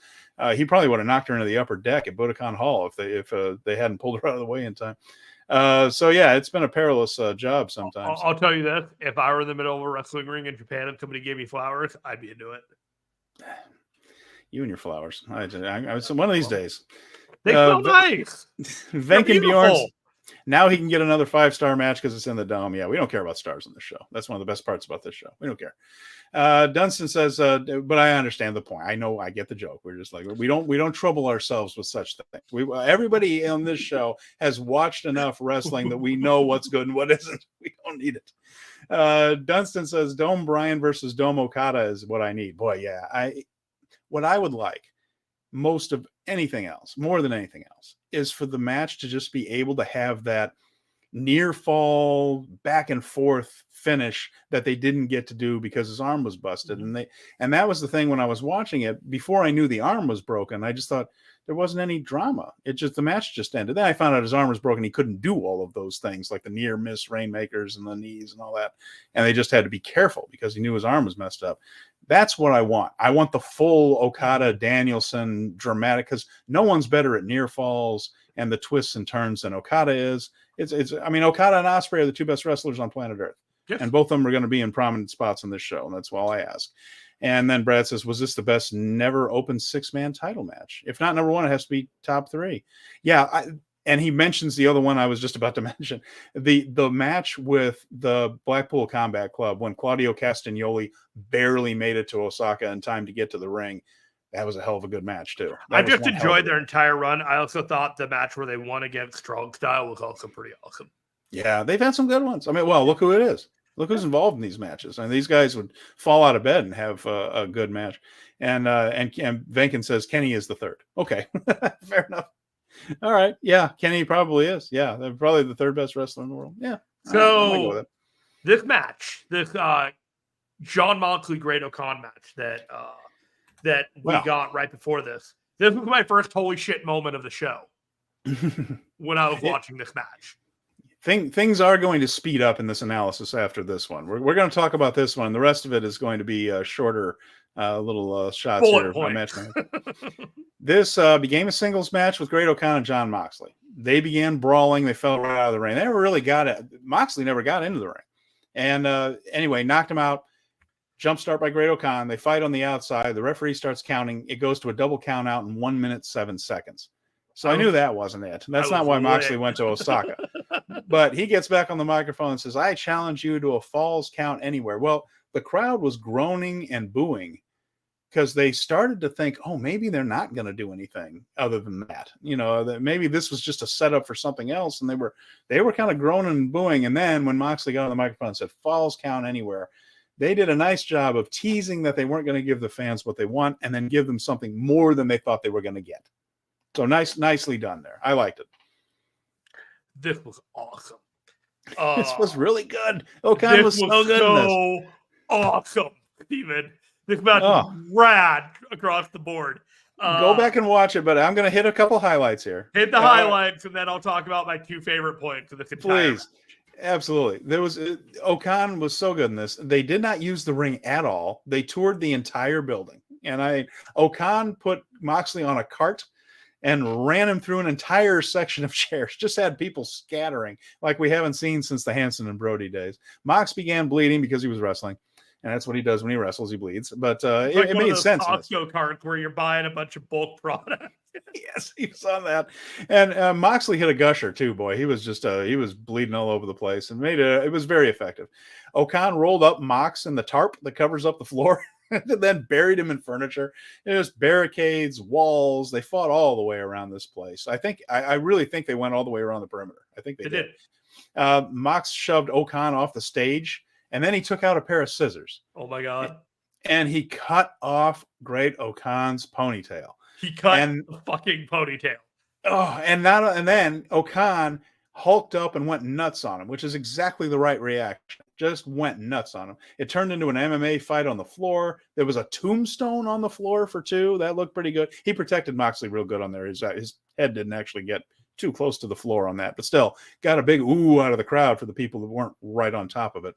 [SPEAKER 1] He probably would have knocked her into the upper deck at Budokan Hall if they hadn't pulled her out of the way in time. So yeah, it's been a perilous job sometimes.
[SPEAKER 2] I'll tell you this: if I were in the middle of a wrestling ring in Japan and somebody gave me flowers, I'd be into it.
[SPEAKER 1] You and your flowers. I one of these days.
[SPEAKER 2] They smell nice.
[SPEAKER 1] Venkin Bjorn. Now he can get another 5-star match because it's in the Dome. Yeah, we don't care about stars on this show. That's one of the best parts about this show. We don't care. Dunstan says, but I understand the point. I get the joke. We're just like, we don't trouble ourselves with such things. Everybody on this show has watched enough wrestling that we know what's good and what isn't. We don't need it. Dunstan says, Dome Bryan versus Dome Okada is what I need. Boy, yeah. What I would like most of anything else, more than anything else, is for the match to just be able to have that near fall back and forth finish that they didn't get to do because his arm was busted. And that was the thing when I was watching it before I knew the arm was broken. I just thought there wasn't any drama. The match just ended. Then I found out his arm was broken. He couldn't do all of those things like the near miss rainmakers and the knees and all that. And they just had to be careful because he knew his arm was messed up. That's what I want. I want the full Okada Danielson dramatic because no one's better at near falls and the twists and turns than Okada is. I mean, Okada and Ospreay are the two best wrestlers on planet Earth. Yes. And both of them are going to be in prominent spots on this show. And that's all I ask. And then Brad says, was this the best never open 6-man title match? If not number one, it has to be top 3. Yeah. And he mentions the other one I was just about to mention, the match with the Blackpool Combat Club when Claudio Castagnoli barely made it to Osaka in time to get to the ring. That was a hell of a good match, too. I
[SPEAKER 2] just enjoyed their entire run. I also thought the match where they won against Strong Style was also pretty awesome.
[SPEAKER 1] Yeah, they've had some good ones. I mean, well, look who it is. Look who's involved in these matches. I mean, these guys would fall out of bed and have a good match. And Venkin says Kenny is the third. Okay, fair enough. All right. Yeah, Kenny probably is. Yeah, they're probably the third best wrestler in the world. Yeah.
[SPEAKER 2] So this match, this John Moxley Great O'Con match that we got right before this. This was my first holy shit moment of the show when I was watching this match.
[SPEAKER 1] Things are going to speed up in this analysis after this one. We're going to talk about this one. The rest of it is going to be shorter little shots here. This became a singles match with Great O'Con and John Moxley. They began brawling. They fell right out of the ring. They never really got it. Moxley never got into the ring. And anyway, knocked him out. Jump start by Great O'Con. They fight on the outside. The referee starts counting. It goes to a double count out in 1 minute, 7 seconds. So I knew that wasn't it. That's not why Moxley went to Osaka. But he gets back on the microphone and says, I challenge you to a falls count anywhere. Well, the crowd was groaning and booing because they started to think, oh, maybe they're not going to do anything other than that. That maybe this was just a setup for something else. And they were kind of groaning and booing. And then when Moxley got on the microphone and said, falls count anywhere, they did a nice job of teasing that they weren't going to give the fans what they want and then give them something more than they thought they were going to get. So nicely done there. I liked it.
[SPEAKER 2] This was awesome.
[SPEAKER 1] This was really good. Okada was so good in this.
[SPEAKER 2] Awesome, Steven. This match was rad across the board.
[SPEAKER 1] Go back and watch it, but I'm going to hit a couple highlights here.
[SPEAKER 2] Hit the highlights, and then I'll talk about my 2 favorite points of this entire match.
[SPEAKER 1] Absolutely. There was Okan was so good in this. They did not use the ring at all. They toured the entire building. And Okan put Moxley on a cart and ran him through an entire section of chairs. Just had people scattering like we haven't seen since the Hanson and Brody days. Mox began bleeding because he was wrestling. And that's what he does when he wrestles. He bleeds. But it made sense.
[SPEAKER 2] Costco carts where you're buying a bunch of bulk product.
[SPEAKER 1] Yes, he was on that. And Moxley hit a gusher too, boy. He was just he was bleeding all over the place and it was very effective. Okan rolled up Mox in the tarp that covers up the floor and then buried him in furniture. There's barricades, walls. They fought all the way around this place. I really think they went all the way around the perimeter. I think they did. Mox shoved Okan off the stage. And then he took out a pair of scissors.
[SPEAKER 2] Oh, my God.
[SPEAKER 1] And he cut off Great Okan's ponytail.
[SPEAKER 2] He cut the fucking ponytail.
[SPEAKER 1] Oh, and then Okan hulked up and went nuts on him, which is exactly the right reaction. Just went nuts on him. It turned into an MMA fight on the floor. There was a tombstone on the floor for 2. That looked pretty good. He protected Moxley real good on there. His head didn't actually get too close to the floor on that, but still got a big ooh out of the crowd for the people that weren't right on top of it.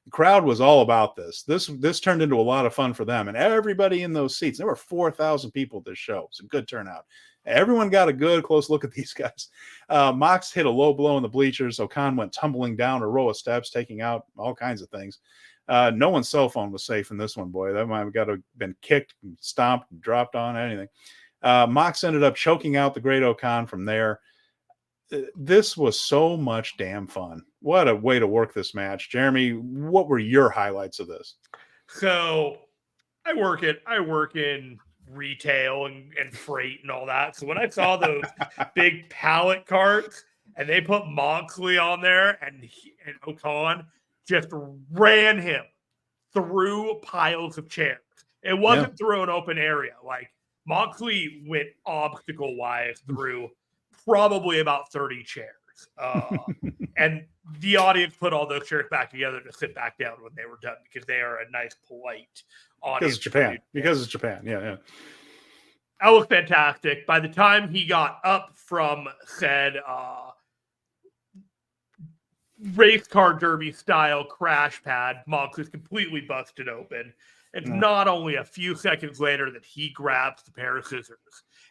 [SPEAKER 1] The crowd was all about this. This turned into a lot of fun for them, and everybody in those seats. There were 4,000 people at this show. It's a good turnout. Everyone got a good close look at these guys. Mox hit a low blow in the bleachers. Okan went tumbling down a row of steps, taking out all kinds of things. No one's cell phone was safe in this one, boy. That might have been kicked, stomped, dropped on, anything. Mox ended up choking out the Great Okan from there. This was so much damn fun. What a way to work this match. Jeremy, what were your highlights of this?
[SPEAKER 2] So I work in retail and freight and all that. So when I saw those big pallet carts and they put Moxley on there and Okan just ran him through piles of chairs. It wasn't through an open area. Like Moxley went obstacle-wise through probably about 30 chairs. And the audience put all those chairs back together to sit back down when they were done because they are a nice, polite audience.
[SPEAKER 1] Because it's Japan. Yeah.
[SPEAKER 2] That was fantastic. By the time he got up from said race car derby style crash pad, Mox was completely busted open. It's not only a few seconds later that he grabs the pair of scissors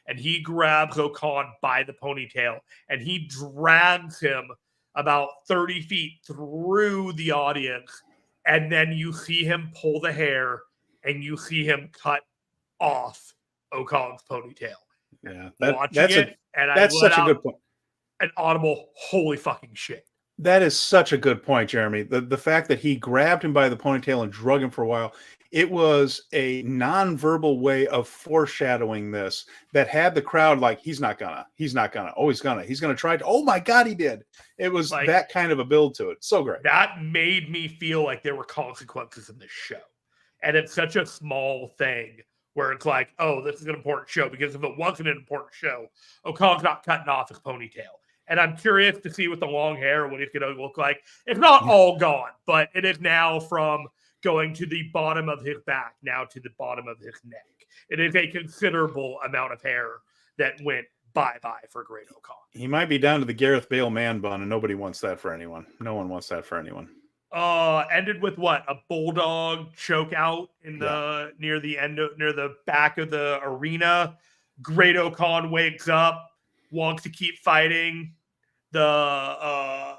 [SPEAKER 2] and he grabs Okan by the ponytail and he drags him about 30 feet through the audience. And then you see him pull the hair and you see him cut off Okan's ponytail.
[SPEAKER 1] Yeah,
[SPEAKER 2] that's
[SPEAKER 1] such a good point.
[SPEAKER 2] An audible, holy fucking shit.
[SPEAKER 1] That is such a good point, Jeremy. The fact that he grabbed him by the ponytail and drug him for a while, it was a nonverbal way of foreshadowing this that had the crowd like, he's not gonna, he's gonna try to, oh my God, he did. It was like, that kind of a build to it. So great.
[SPEAKER 2] That made me feel like there were consequences in this show. And it's such a small thing where it's like, oh, this is an important show, because if it wasn't an important show, Okan's not cutting off his ponytail. And I'm curious to see with the long hair what it's going to look like. It's not all gone, but it is now from going to the bottom of his back now to the bottom of his neck. It is a considerable amount of hair that went bye-bye for Great Okan.
[SPEAKER 1] He might be down to the Gareth Bale man bun, and nobody wants that for anyone. No one wants that for anyone.
[SPEAKER 2] Ended with what? A bulldog choke out in the near the back of the arena. Great Okan wakes up, wants to keep fighting. The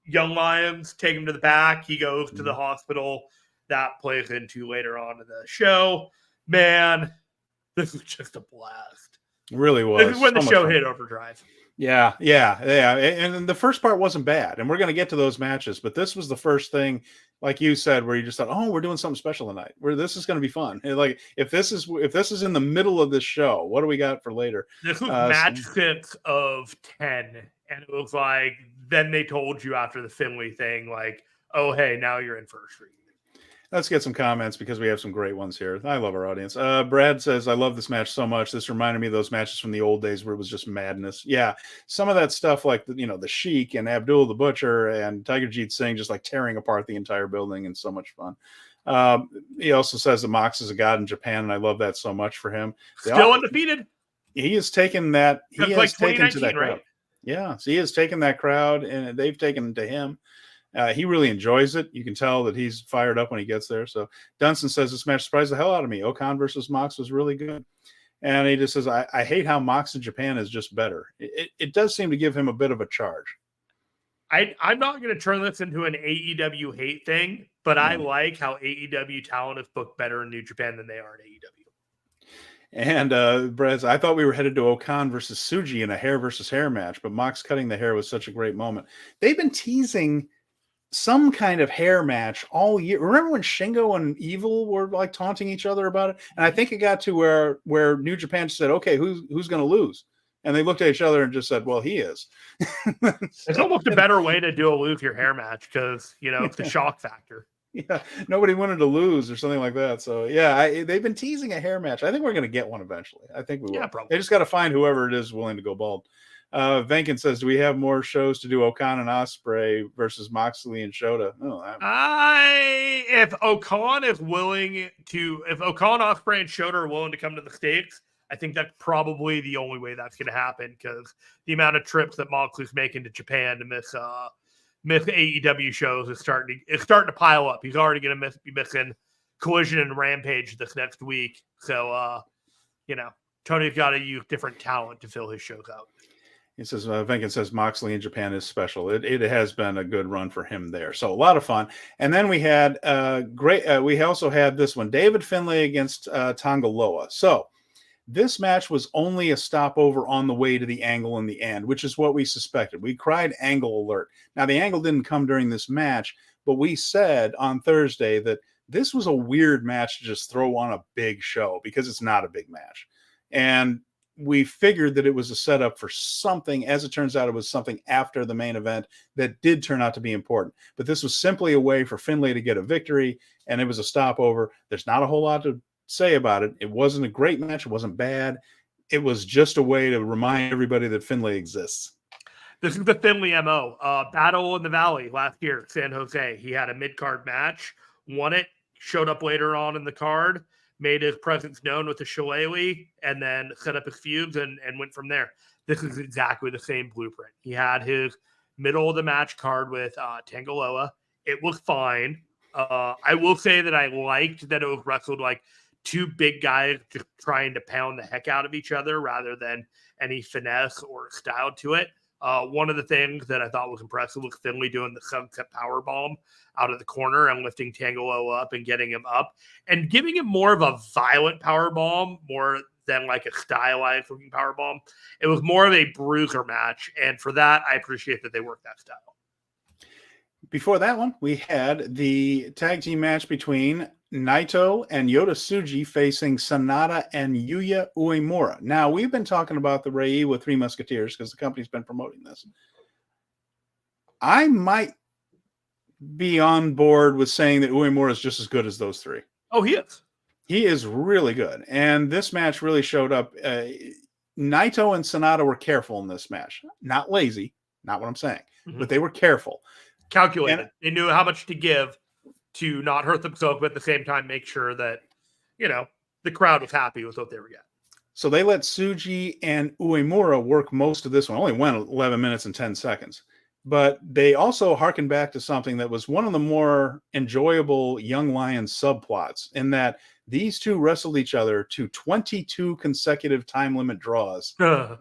[SPEAKER 2] young lions take him to the back. He goes to the hospital. That plays into later on in the show. Man, this was just a blast.
[SPEAKER 1] It really was.
[SPEAKER 2] This is when the show hit overdrive.
[SPEAKER 1] Yeah. And the first part wasn't bad, and we're going to get to those matches, but this was the first thing, like you said, where you just thought, "Oh, we're doing something special tonight. Where this is going to be fun." And like if this is in the middle of this show, what do we got for later?
[SPEAKER 2] This was match 6 of 10, and it was like then they told you after the Finlay thing, like, "Oh, hey, now you're in for a treat."
[SPEAKER 1] Let's get some comments because we have some great ones here. I love our audience. Brad says, I love this match so much. This reminded me of those matches from the old days where it was just madness. Yeah, some of that stuff like, the Sheik and Abdul the Butcher and Tiger Jeet Singh just like tearing apart the entire building, and so much fun. He also says that Mox is a god in Japan, and I love that so much for him.
[SPEAKER 2] Still undefeated.
[SPEAKER 1] He has taken that. He has taken to that crowd.
[SPEAKER 2] Right?
[SPEAKER 1] Yeah, so he has taken that crowd, and they've taken to him. He really enjoys it. You can tell that he's fired up when he gets there. So Dunson says this match surprised the hell out of me. Okan versus Mox was really good. And he just says, I hate how Mox in Japan is just better. It does seem to give him a bit of a charge.
[SPEAKER 2] I'm not going to turn this into an AEW hate thing, but I like how AEW talent is booked better in New Japan than they are in AEW.
[SPEAKER 1] And Brez, I thought we were headed to Okan versus Tsuji in a hair versus hair match, but Mox cutting the hair was such a great moment. They've been teasing some kind of hair match all year. Remember when Shingo and Evil were like taunting each other about it? And I think it got to where New Japan said, okay, who's going to lose? And they looked at each other and just said, well, he is.
[SPEAKER 2] It's almost a better way to do a lose your hair match because, it's the shock factor.
[SPEAKER 1] Yeah, nobody wanted to lose or something like that. So, yeah, they've been teasing a hair match. I think we're going to get one eventually. I think we will.
[SPEAKER 2] Yeah, probably.
[SPEAKER 1] They just got to find whoever it is willing to go bald. Venkin says, do we have more shows to do Okan and Ospreay versus Moxley and Shota?
[SPEAKER 2] If Okan, Ospreay, and Shota are willing to come to the States, I think that's probably the only way that's going to happen because the amount of trips that Moxley's making to Japan to miss AEW shows is starting to pile up. He's already going to be missing Collision and Rampage this next week. So, Tony's got to use different talent to fill his shows out.
[SPEAKER 1] He says, Venkin says Moxley in Japan is special. It has been a good run for him there. So a lot of fun. And then we had we also had this one, David Finlay against Tanga Loa. So this match was only a stopover on the way to the angle in the end, which is what we suspected. We cried angle alert. Now the angle didn't come during this match, but we said on Thursday that this was a weird match to just throw on a big show because it's not a big match. And we figured that it was a setup for something. As it turns out, it was something after the main event that did turn out to be important. But this was simply a way for Finlay to get a victory, and it was a stopover. There's not a whole lot to say about it. It wasn't a great match. It wasn't bad. It was just a way to remind everybody that Finlay exists.
[SPEAKER 2] This is the Finlay MO. Battle in the Valley last year, San Jose. He had a mid-card match, won it, showed up later on in the card, made his presence known with the shillelagh, and then set up his feuds and went from there. This is exactly the same blueprint. He had his middle of the match card with Tanga Loa. It was fine. I will say that I liked that it was wrestled like two big guys just trying to pound the heck out of each other rather than any finesse or style to it. One of the things that I thought was impressive was Finlay doing the sunset power bomb out of the corner and lifting Tanga Loa up and getting him up and giving him more of a violent power bomb more than like a stylized looking power bomb. It was more of a bruiser match. And for that, I appreciate that they worked that style.
[SPEAKER 1] Before that one, we had the tag team match between Naito and Yota Tsuji facing Sanada and Yuya Uemura. Now, we've been talking about the Reiwa Three Musketeers because the company's been promoting this. I might be on board with saying that Uemura is just as good as those three.
[SPEAKER 2] Oh, he is.
[SPEAKER 1] He is really good. And this match really showed up. Naito and Sanada were careful in this match. Not lazy, not what I'm saying, but they were careful.
[SPEAKER 2] Calculated. They knew how much to give to not hurt themselves, but at the same time make sure that, the crowd was happy with what they were getting.
[SPEAKER 1] So they let Tsuji and Uemura work most of this one. Only went 11 minutes and 10 seconds. But they also harkened back to something that was one of the more enjoyable Young Lions subplots in that these two wrestled each other to 22 consecutive time limit draws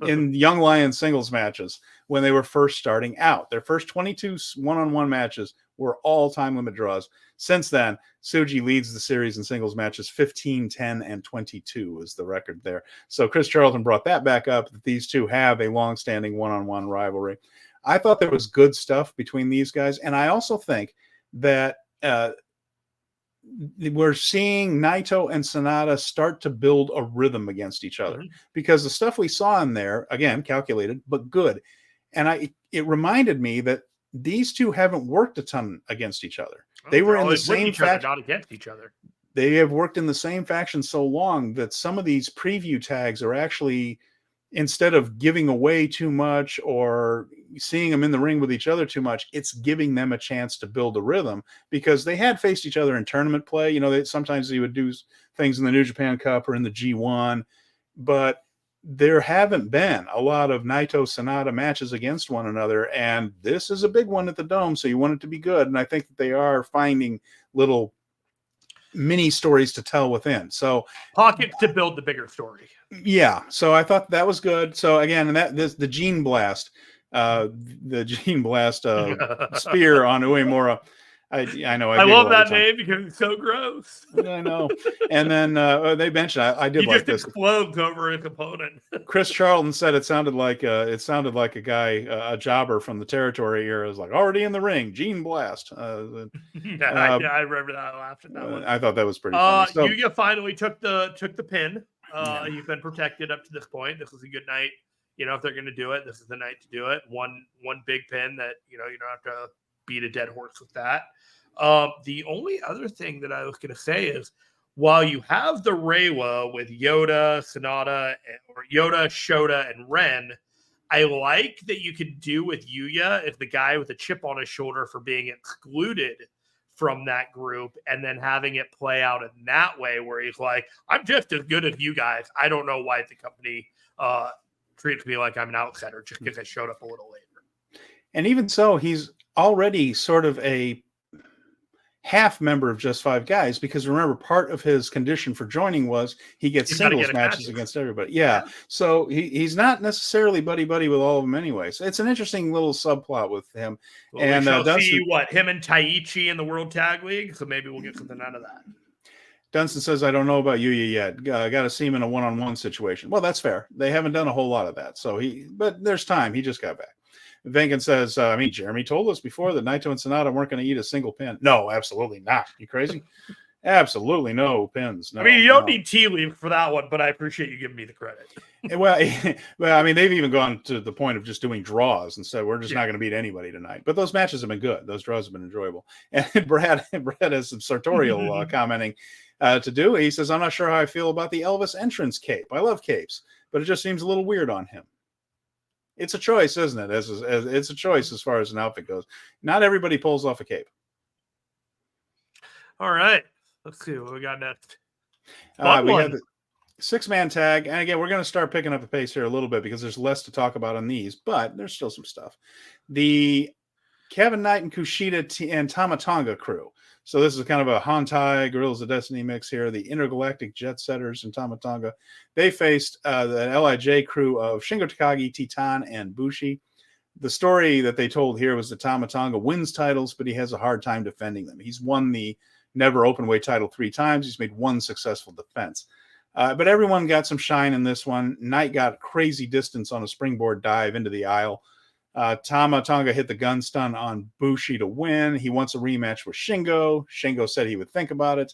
[SPEAKER 1] in Young Lions singles matches when they were first starting out. Their first 22 one-on-one matches were all time limit draws. Since then, Tsuji leads the series in singles matches 15, 10, and 22 is the record there. So Chris Charlton brought that back up, that these two have a long-standing one-on-one rivalry. I thought there was good stuff between these guys, and I also think that we're seeing Naito and Sonata start to build a rhythm against each other, because the stuff we saw in there, again, calculated, but good. And it reminded me that these two haven't worked a ton against each other. They were in the same faction,
[SPEAKER 2] not against each other.
[SPEAKER 1] They have worked in the same faction so long that some of these preview tags are actually, instead of giving away too much or seeing them in the ring with each other too much, it's giving them a chance to build a rhythm, because they had faced each other in tournament play. You know, sometimes they would do things in the New Japan Cup or in the G1, but there haven't been a lot of Naito Sonata matches against one another. And this is a big one at the Dome, so you want it to be good. And I think that they are finding little mini stories to tell within. So
[SPEAKER 2] pockets to build the bigger story.
[SPEAKER 1] Yeah. So I thought that was good. So again, the Gene Blast, spear on Uemura. I know.
[SPEAKER 2] I love that name because it's so gross.
[SPEAKER 1] I know. And then they mentioned I did like this.
[SPEAKER 2] He just explodes over his opponent.
[SPEAKER 1] Chris Charlton said it sounded like a guy, a jobber from the Territory era, is like already in the ring. Gene Blast.
[SPEAKER 2] I remember that. I laughed at that one.
[SPEAKER 1] I thought that was pretty funny. So,
[SPEAKER 2] Yuya finally took the pin. He's been protected up to this point. This was a good night. You know, if they're going to do it, this is the night to do it. One big pin that, you know, you don't have to beat a dead horse with that. The only other thing that I was going to say is, while you have the Reiwa with Yoda, Sonata, or Yoda, Shota, and Ren, I like that you could do with Yuya as the guy with a chip on his shoulder for being excluded from that group, and then having it play out in that way where he's like, I'm just as good as you guys. I don't know why the company treats me like I'm an outsider just because I showed up a little later.
[SPEAKER 1] And even so, he's already sort of a half member of Just Five Guys, because remember, part of his condition for joining was he gets singles matches against everybody. Yeah. So he's not necessarily buddy-buddy with all of them anyway. So it's an interesting little subplot with him.
[SPEAKER 2] Well, and we shall see him and Taichi in the World Tag League. So maybe we'll get something out of that.
[SPEAKER 1] Dunstan says, I don't know about Yuya yet. Got to see him in a one-on-one situation. Well, that's fair. They haven't done a whole lot of that. But there's time. He just got back. Venkin says, Jeremy told us before that Naito and Sonata weren't going to eat a single pin. No, absolutely not. You crazy? Absolutely no pins. No,
[SPEAKER 2] you don't need tea leaf for that one, but I appreciate you giving me the credit.
[SPEAKER 1] Well, they've even gone to the point of just doing draws and said, we're just not going to beat anybody tonight. But those matches have been good. Those draws have been enjoyable. And Brad has some sartorial commenting to do. He says, I'm not sure how I feel about the Elvis entrance cape. I love capes, but it just seems a little weird on him. It's a choice, isn't it? It's a choice as far as an outfit goes. Not everybody pulls off a cape.
[SPEAKER 2] All right. Let's see what we got next.
[SPEAKER 1] We have the 6-man tag. And again, we're going to start picking up the pace here a little bit because there's less to talk about on these, but there's still some stuff. The Kevin Knight and Kushida and Tama Tonga crew. So this is kind of a Hantai Gorillas of Destiny mix here. The Intergalactic Jet Setters and Tama Tonga. They faced the LIJ crew of Shingo Takagi, Titan, and Bushi. The story that they told here was that Tama Tonga wins titles, but he has a hard time defending them. He's won the Never Openweight title 3 times. He's made one successful defense. But everyone got some shine in this one. Knight got crazy distance on a springboard dive into the aisle. Tama Tonga hit the gun stun on Bushi to win. He wants a rematch with Shingo. Shingo said he would think about it.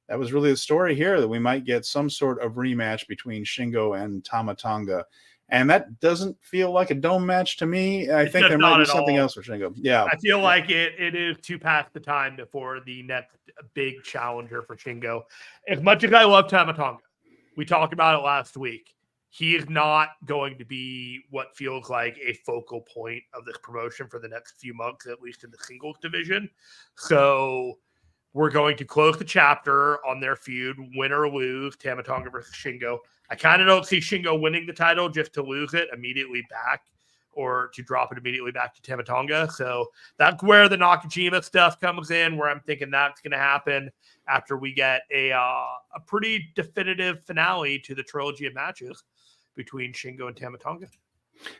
[SPEAKER 1] That was really the story here, that we might get some sort of rematch between Shingo and Tama Tonga. And that doesn't feel like a Dome match to me. I think there might be something else for Shingo. Yeah.
[SPEAKER 2] I feel like it is too past the time before the next big challenger for Shingo. As much as I love Tama Tonga, we talked about it last week. He is not going to be what feels like a focal point of this promotion for the next few months, at least in the singles division. So we're going to close the chapter on their feud, win or lose, Tama Tonga versus Shingo. I kind of don't see Shingo winning the title just to lose it immediately back, or to drop it immediately back to Tama Tonga. So that's where the Nakajima stuff comes in, where I'm thinking that's going to happen after we get a pretty definitive finale to the trilogy of matches between Shingo and Tama Tonga.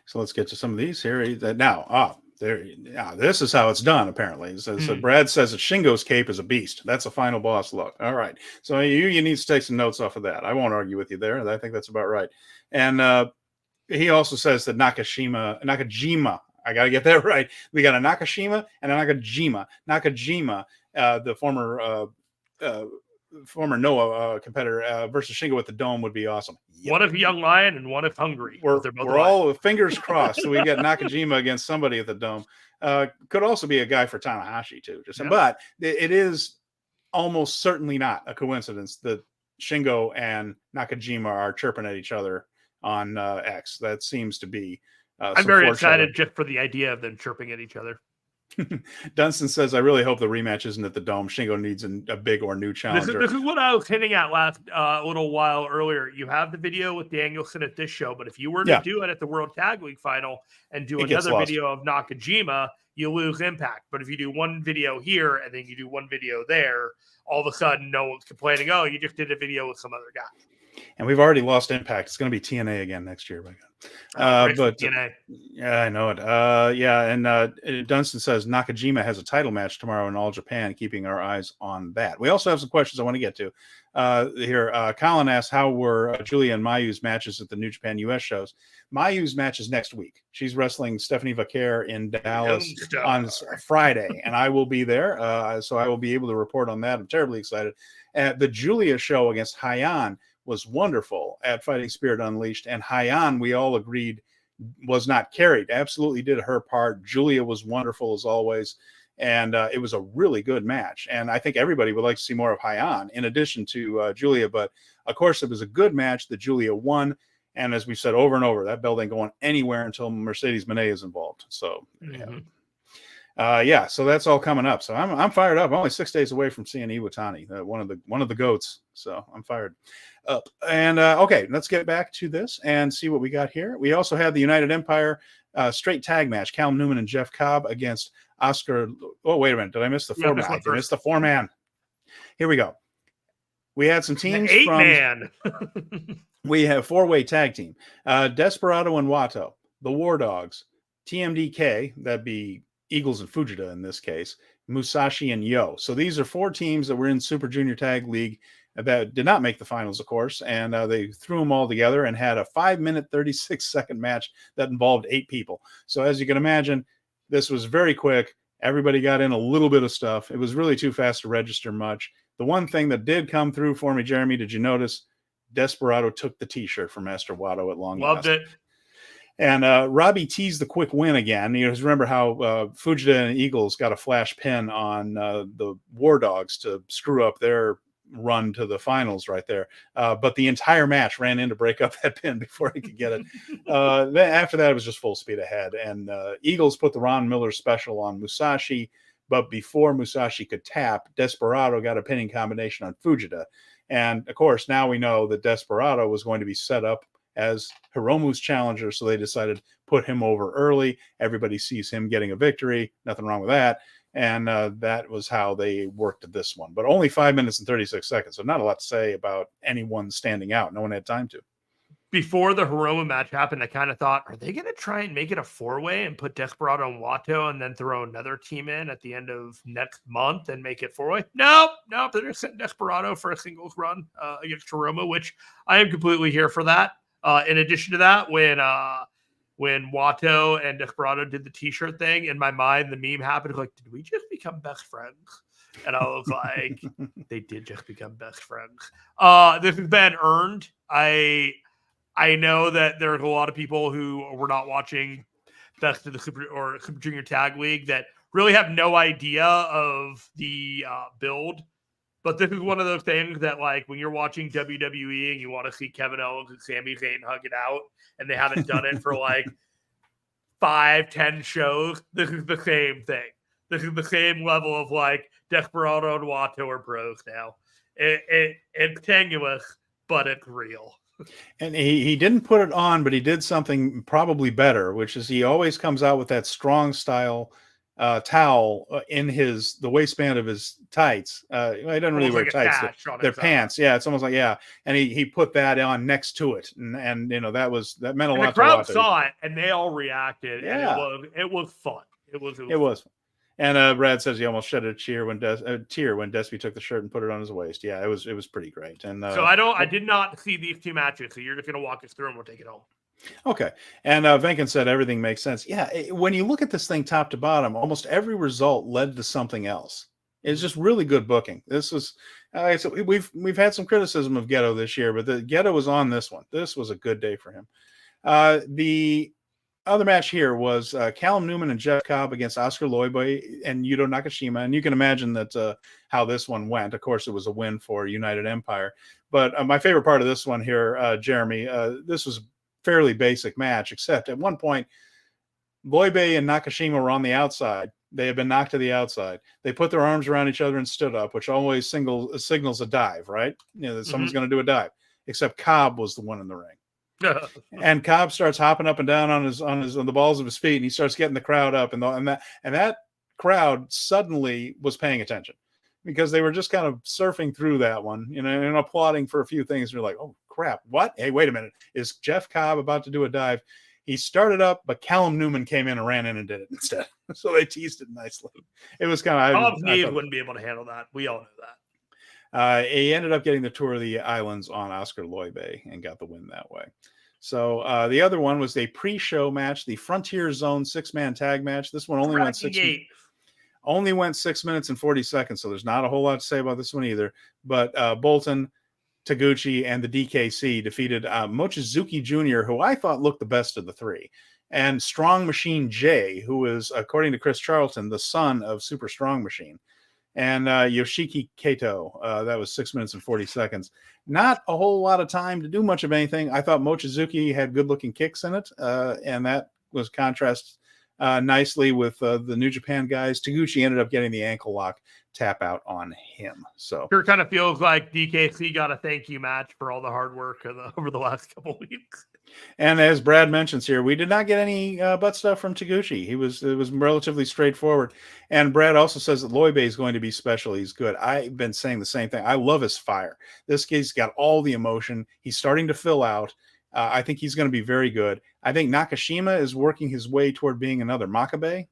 [SPEAKER 1] So let's get to some of these here. Now, This is how it's done, apparently. So Brad says that Shingo's cape is a beast. That's a final boss look. All right. So you need to take some notes off of that. I won't argue with you there. I think that's about right. And he also says that Nakajima, I got to get that right. We got a Nakashima and a Nakajima. Nakajima, the former Noah competitor versus Shingo with the dome would be awesome.
[SPEAKER 2] Yep. One of Young Lion and one of Hungry.
[SPEAKER 1] We're all fingers crossed. So we get Nakajima against somebody at the dome. Could also be a guy for Tanahashi too. But it is almost certainly not a coincidence that Shingo and Nakajima are chirping at each other on X. That seems to be.
[SPEAKER 2] I'm very excited just for the idea of them chirping at each other.
[SPEAKER 1] Dunstan says, I really hope the rematch isn't at the Dome. Shingo needs a big or new challenger.
[SPEAKER 2] This is what I was hinting at last little while earlier. You have the video with Danielson at this show, but if you were to do it at the World Tag League final and do another video of Nakajima, you lose impact. But if you do one video here and then you do one video there, all of a sudden no one's complaining, oh, you just did a video with some other guy.
[SPEAKER 1] And we've already lost impact. It's going to be TNA again next year. But TNA. Yeah, I know it. And Dunstan says Nakajima has a title match tomorrow in All Japan, keeping our eyes on that. We also have some questions I want to get to here. Colin asks, how were Julia and Mayu's matches at the New Japan US shows? Mayu's match is next week. She's wrestling Stephanie Vaquer in Dallas on Friday, and I will be there. So I will be able to report on that. I'm terribly excited. The Julia show against Hyan was wonderful at Fighting Spirit Unleashed, and Hyan, we all agreed, was not carried. Absolutely did her part. Julia was wonderful as always, and it was a really good match. And I think everybody would like to see more of Hyan in addition to Julia. But of course, it was a good match that Julia won. And as we've said over and over, that belt ain't going anywhere until Mercedes Moné is involved. So, so that's all coming up. So I'm fired up. I'm only 6 days away from seeing Iwatani, one of the goats. So I'm fired up. And okay, let's get back to this and see what we got here. We also have the United Empire straight tag match: Cal Newman and Jeff Cobb against Oscar. Oh, wait a minute, did I miss the four-man? I missed the four-man. Here we go. We had some teams.
[SPEAKER 2] The eight-man.
[SPEAKER 1] We have four-way tag team: Desperado and Wato, the War Dogs, TMDK, that'd be Eagles and Fujita in this case, Musashi and Yo. So these are four teams that were in Super Junior Tag League that did not make the finals, of course, and they threw them all together and had a 5-minute, 36-second match that involved 8 people. So as you can imagine, this was very quick. Everybody got in a little bit of stuff. It was really too fast to register much. The one thing that did come through for me, Jeremy, did you notice? Desperado took the T-shirt from Master Wato at long last.
[SPEAKER 2] Loved it.
[SPEAKER 1] And Robbie teased the quick win again. You know, remember how Fujita and Eagles got a flash pin on the War Dogs to screw up their run to the finals right there. But the entire match ran in to break up that pin before he could get it. Then after that, it was just full speed ahead. And Eagles put the Ron Miller special on Musashi. But before Musashi could tap, Desperado got a pinning combination on Fujita. And, of course, now we know that Desperado was going to be set up as Hiromu's challenger, so they decided to put him over early. Everybody sees him getting a victory. Nothing wrong with that. And that was how they worked this one. But only 5 minutes and 36 seconds, so not a lot to say about anyone standing out. No one had time to.
[SPEAKER 2] Before the Hiromu match happened, I kind of thought, are they going to try and make it a 4-way and put Desperado and Wato and then throw another team in at the end of next month and make it 4-way? Nope. They're just sending Desperado for a singles run against Hiromu, which I am completely here for that. In addition to that, when Wato and Desperado did the T-shirt thing, in my mind, the meme happened like, did we just become best friends? And I was like, they did just become best friends. This has been earned. I know that there's a lot of people who were not watching Best of the Super Junior Tag League that really have no idea of the build. But this is one of those things that, like, when you're watching WWE and you want to see Kevin Owens and Sami Zayn hug it out, and they haven't done it for like 5-10 shows, this is the same thing. This is the same level of like Desperado and Wato are bros now. It's tenuous, but it's real.
[SPEAKER 1] And he didn't put it on, but he did something probably better, which is he always comes out with that strong style towel in the waistband of his tights. He doesn't really wear tights. They're pants. Yeah, it's almost like, yeah. And he put that on next to it. And you know, that meant a lot.
[SPEAKER 2] The crowd saw it and they all reacted. Yeah. And it was fun. It was.
[SPEAKER 1] It was. And Brad says he almost shed a tear when Despy took the shirt and put it on his waist. Yeah, it was pretty great. And
[SPEAKER 2] so I did not see these two matches, so you're just gonna walk us through and we'll take it home.
[SPEAKER 1] Okay. And Venkin said everything makes sense. Yeah, when you look at this thing top to bottom, almost every result led to something else. It's just really good booking. This was so we've had some criticism of Geto this year, but the Geto was on this one. This was a good day for him. The other match here was Callum Newman and Jeff Cobb against Oscar Loibe and Yuto Nakashima. And you can imagine that how this one went. Of course, it was a win for United Empire. But my favorite part of this one here, Jeremy, this was a fairly basic match, except at one point, Loibe and Nakashima were on the outside. They had been knocked to the outside. They put their arms around each other and stood up, which always signals a dive, right? You know, that someone's going to do a dive. Except Cobb was the one in the ring. And Cobb starts hopping up and down on the balls of his feet, and he starts getting the crowd up, and that crowd suddenly was paying attention because they were just kind of surfing through that one, you know, and applauding for a few things. You're like, oh crap, what? Hey, wait a minute, is Jeff Cobb about to do a dive? He started up, but Callum Newman came in and ran in and did it instead. So they teased it nicely. It was kind of
[SPEAKER 2] Cobb's knees wouldn't be able to handle that. We all know
[SPEAKER 1] that. He ended up getting the Tour of the Islands on Oscar Loibe and got the win that way. So the other one was a pre-show match, the Frontier Zone 6-man tag match. This one only went 6 minutes and 40 seconds, so there's not a whole lot to say about this one either. But Bolton, Taguchi, and the DKC defeated Mochizuki Jr., who I thought looked the best of the three, and Strong Machine J, who is, according to Chris Charlton, the son of Super Strong Machine, and Yoshiki Kato. That was 6 minutes and 40 seconds. Not a whole lot of time to do much of anything. I thought Mochizuki had good-looking kicks in it, and that was contrasted nicely with the New Japan guys. Taguchi ended up getting the ankle lock tap out on him. So
[SPEAKER 2] sure kind of feels like DKC got a thank you match for all the hard work over the last couple of weeks.
[SPEAKER 1] And as Brad mentions here, we did not get any butt stuff from Taguchi. It was relatively straightforward. And Brad also says that Loibe is going to be special. He's good. I've been saying the same thing. I love his fire. This kid's got all the emotion. He's starting to fill out. I think he's going to be very good. I think Nakashima is working his way toward being another Makabe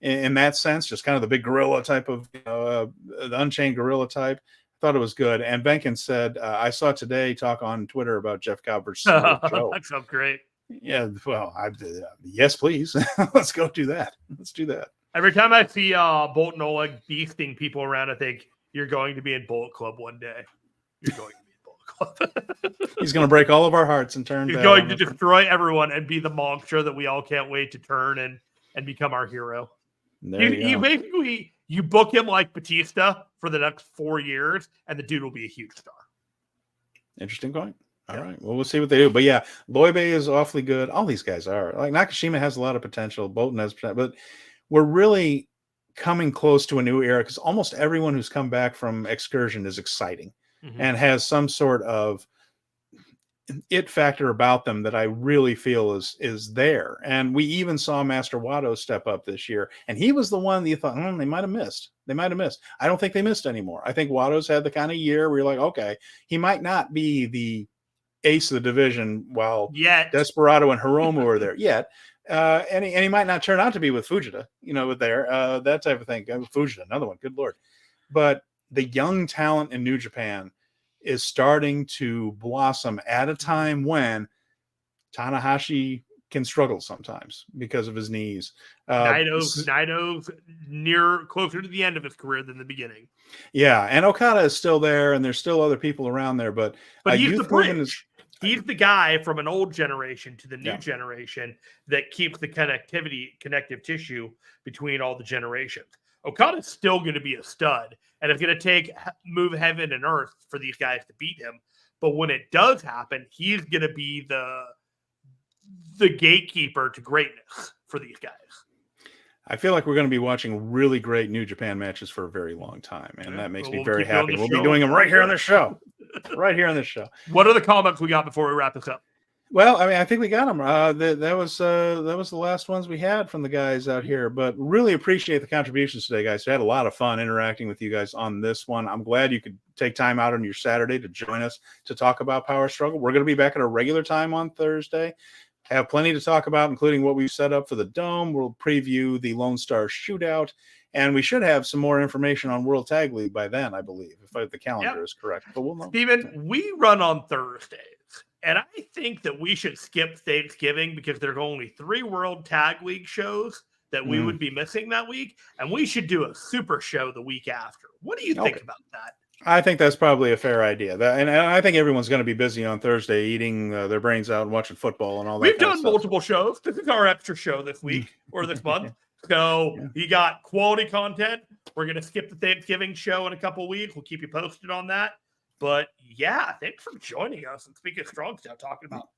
[SPEAKER 1] in that sense, just kind of the big gorilla type of, the Unchained Gorilla type. I thought it was good. And Benkin said, I saw today talk on Twitter about Jeff Cobb versus Joe.
[SPEAKER 2] That sounds great.
[SPEAKER 1] Yeah, well, yes, please. Let's go do that. Let's do that.
[SPEAKER 2] Every time I see Bolton Oleg beasting people around, I think you're going to be in Bullet Club one day. You're going to be in Bullet Club.
[SPEAKER 1] He's going to break all of our hearts and turn.
[SPEAKER 2] He's going to destroy everyone and be the monster that we all can't wait to turn and become our hero. You basically you book him like Batista for the next 4 years, and the dude will be a huge star.
[SPEAKER 1] Interesting point. All right. Well, we'll see what they do. But yeah, Loibe is awfully good. All these guys are. Like Nakashima has a lot of potential. Bolton has potential. But we're really coming close to a new era because almost everyone who's come back from excursion is exciting and has some sort of it factor about them that I really feel is there. And we even saw Master Wato step up this year, and he was the one that you thought, they might have missed. They might have missed. I don't think they missed anymore. I think Wato's had the kind of year where you're like, okay, he might not be the ace of the division while Desperado and Hiromu are there yet. And he might not turn out to be with Fujita, there, that type of thing. Fujita, another one, good Lord. But the young talent in New Japan is starting to blossom at a time when Tanahashi can struggle sometimes because of his knees.
[SPEAKER 2] Naito's closer to the end of his career than the beginning.
[SPEAKER 1] Yeah, and Okada is still there, and there's still other people around there, but
[SPEAKER 2] he's the bridge. He's the guy from an old generation to the new generation that keeps the connective tissue between all the generations. Okada's still going to be a stud, and it's going to move heaven and earth for these guys to beat him. But when it does happen, he's going to be the gatekeeper to greatness for these guys.
[SPEAKER 1] I feel like we're going to be watching really great New Japan matches for a very long time, and that makes me very happy. We'll be doing them right here on this show. Right here on this show.
[SPEAKER 2] What are the comments we got before we wrap this up?
[SPEAKER 1] Well, I mean, I think we got them. That was the last ones we had from the guys out here, but really appreciate the contributions today, guys. We had a lot of fun interacting with you guys on this one. I'm glad you could take time out on your Saturday to join us to talk about Power Struggle. We're going to be back at our regular time on Thursday. have plenty to talk about, including what we've set up for the Dome. We'll preview the Lone Star Shootout, and we should have some more information on World Tag League by then, I believe, if the calendar is correct. But we'll know.
[SPEAKER 2] Steven, we run on Thursdays, and I think that we should skip Thanksgiving because there's only 3 World Tag League shows that we would be missing that week, and we should do a super show the week after. What do you think about that?
[SPEAKER 1] I think that's probably a fair idea. And I think everyone's going to be busy on Thursday eating their brains out and watching football and all that.
[SPEAKER 2] We've done multiple shows. This is our extra show this week or this month. So you got quality content. We're going to skip the Thanksgiving show in a couple weeks. We'll keep you posted on that. But yeah, thanks for joining us and speaking of Strong Style, talking about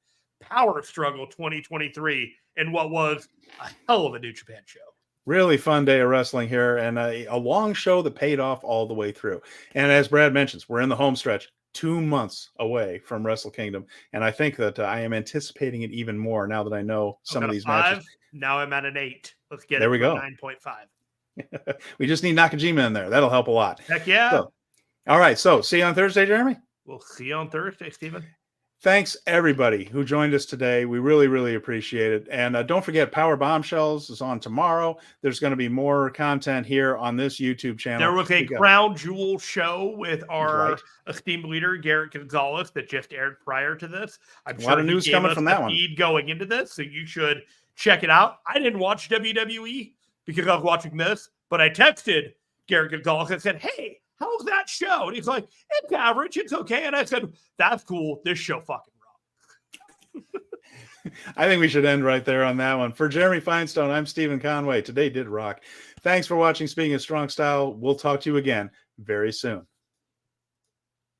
[SPEAKER 2] Power Struggle 2023 and what was a hell of a New Japan show.
[SPEAKER 1] Really fun day of wrestling here, and a long show that paid off all the way through. And as Brad mentions, we're in the home stretch, 2 months away from Wrestle Kingdom, and I think that I am anticipating it even more now that I know some of these matches.
[SPEAKER 2] Now I'm at an 8. Let's get
[SPEAKER 1] there
[SPEAKER 2] it
[SPEAKER 1] we go.
[SPEAKER 2] 9.5.
[SPEAKER 1] We just need Nakajima in there. That'll help a lot.
[SPEAKER 2] Heck yeah.
[SPEAKER 1] So, all right, so see you on Thursday, Jeremy?
[SPEAKER 2] We'll see you on Thursday, Steven.
[SPEAKER 1] Thanks, everybody who joined us today. We really, really appreciate it. And don't forget, Power Bombshells is on tomorrow. There's going to be more content here on this YouTube channel.
[SPEAKER 2] There was a Crown Jewel show with our esteemed leader, Garrett Gonzalez, that just aired prior to this. I'm sure a lot of news coming from that one. Feed going into this, so you should check it out. I didn't watch WWE because I was watching this, but I texted Garrett Gonzalez and said, hey, how's that show? And he's like, it's average. It's okay. And I said, that's cool. This show fucking rocks.
[SPEAKER 1] I think we should end right there on that one. For Jeremy Finestone, I'm Stephen Conway. Today did rock. Thanks for watching Speaking of Strong Style. We'll talk to you again very soon.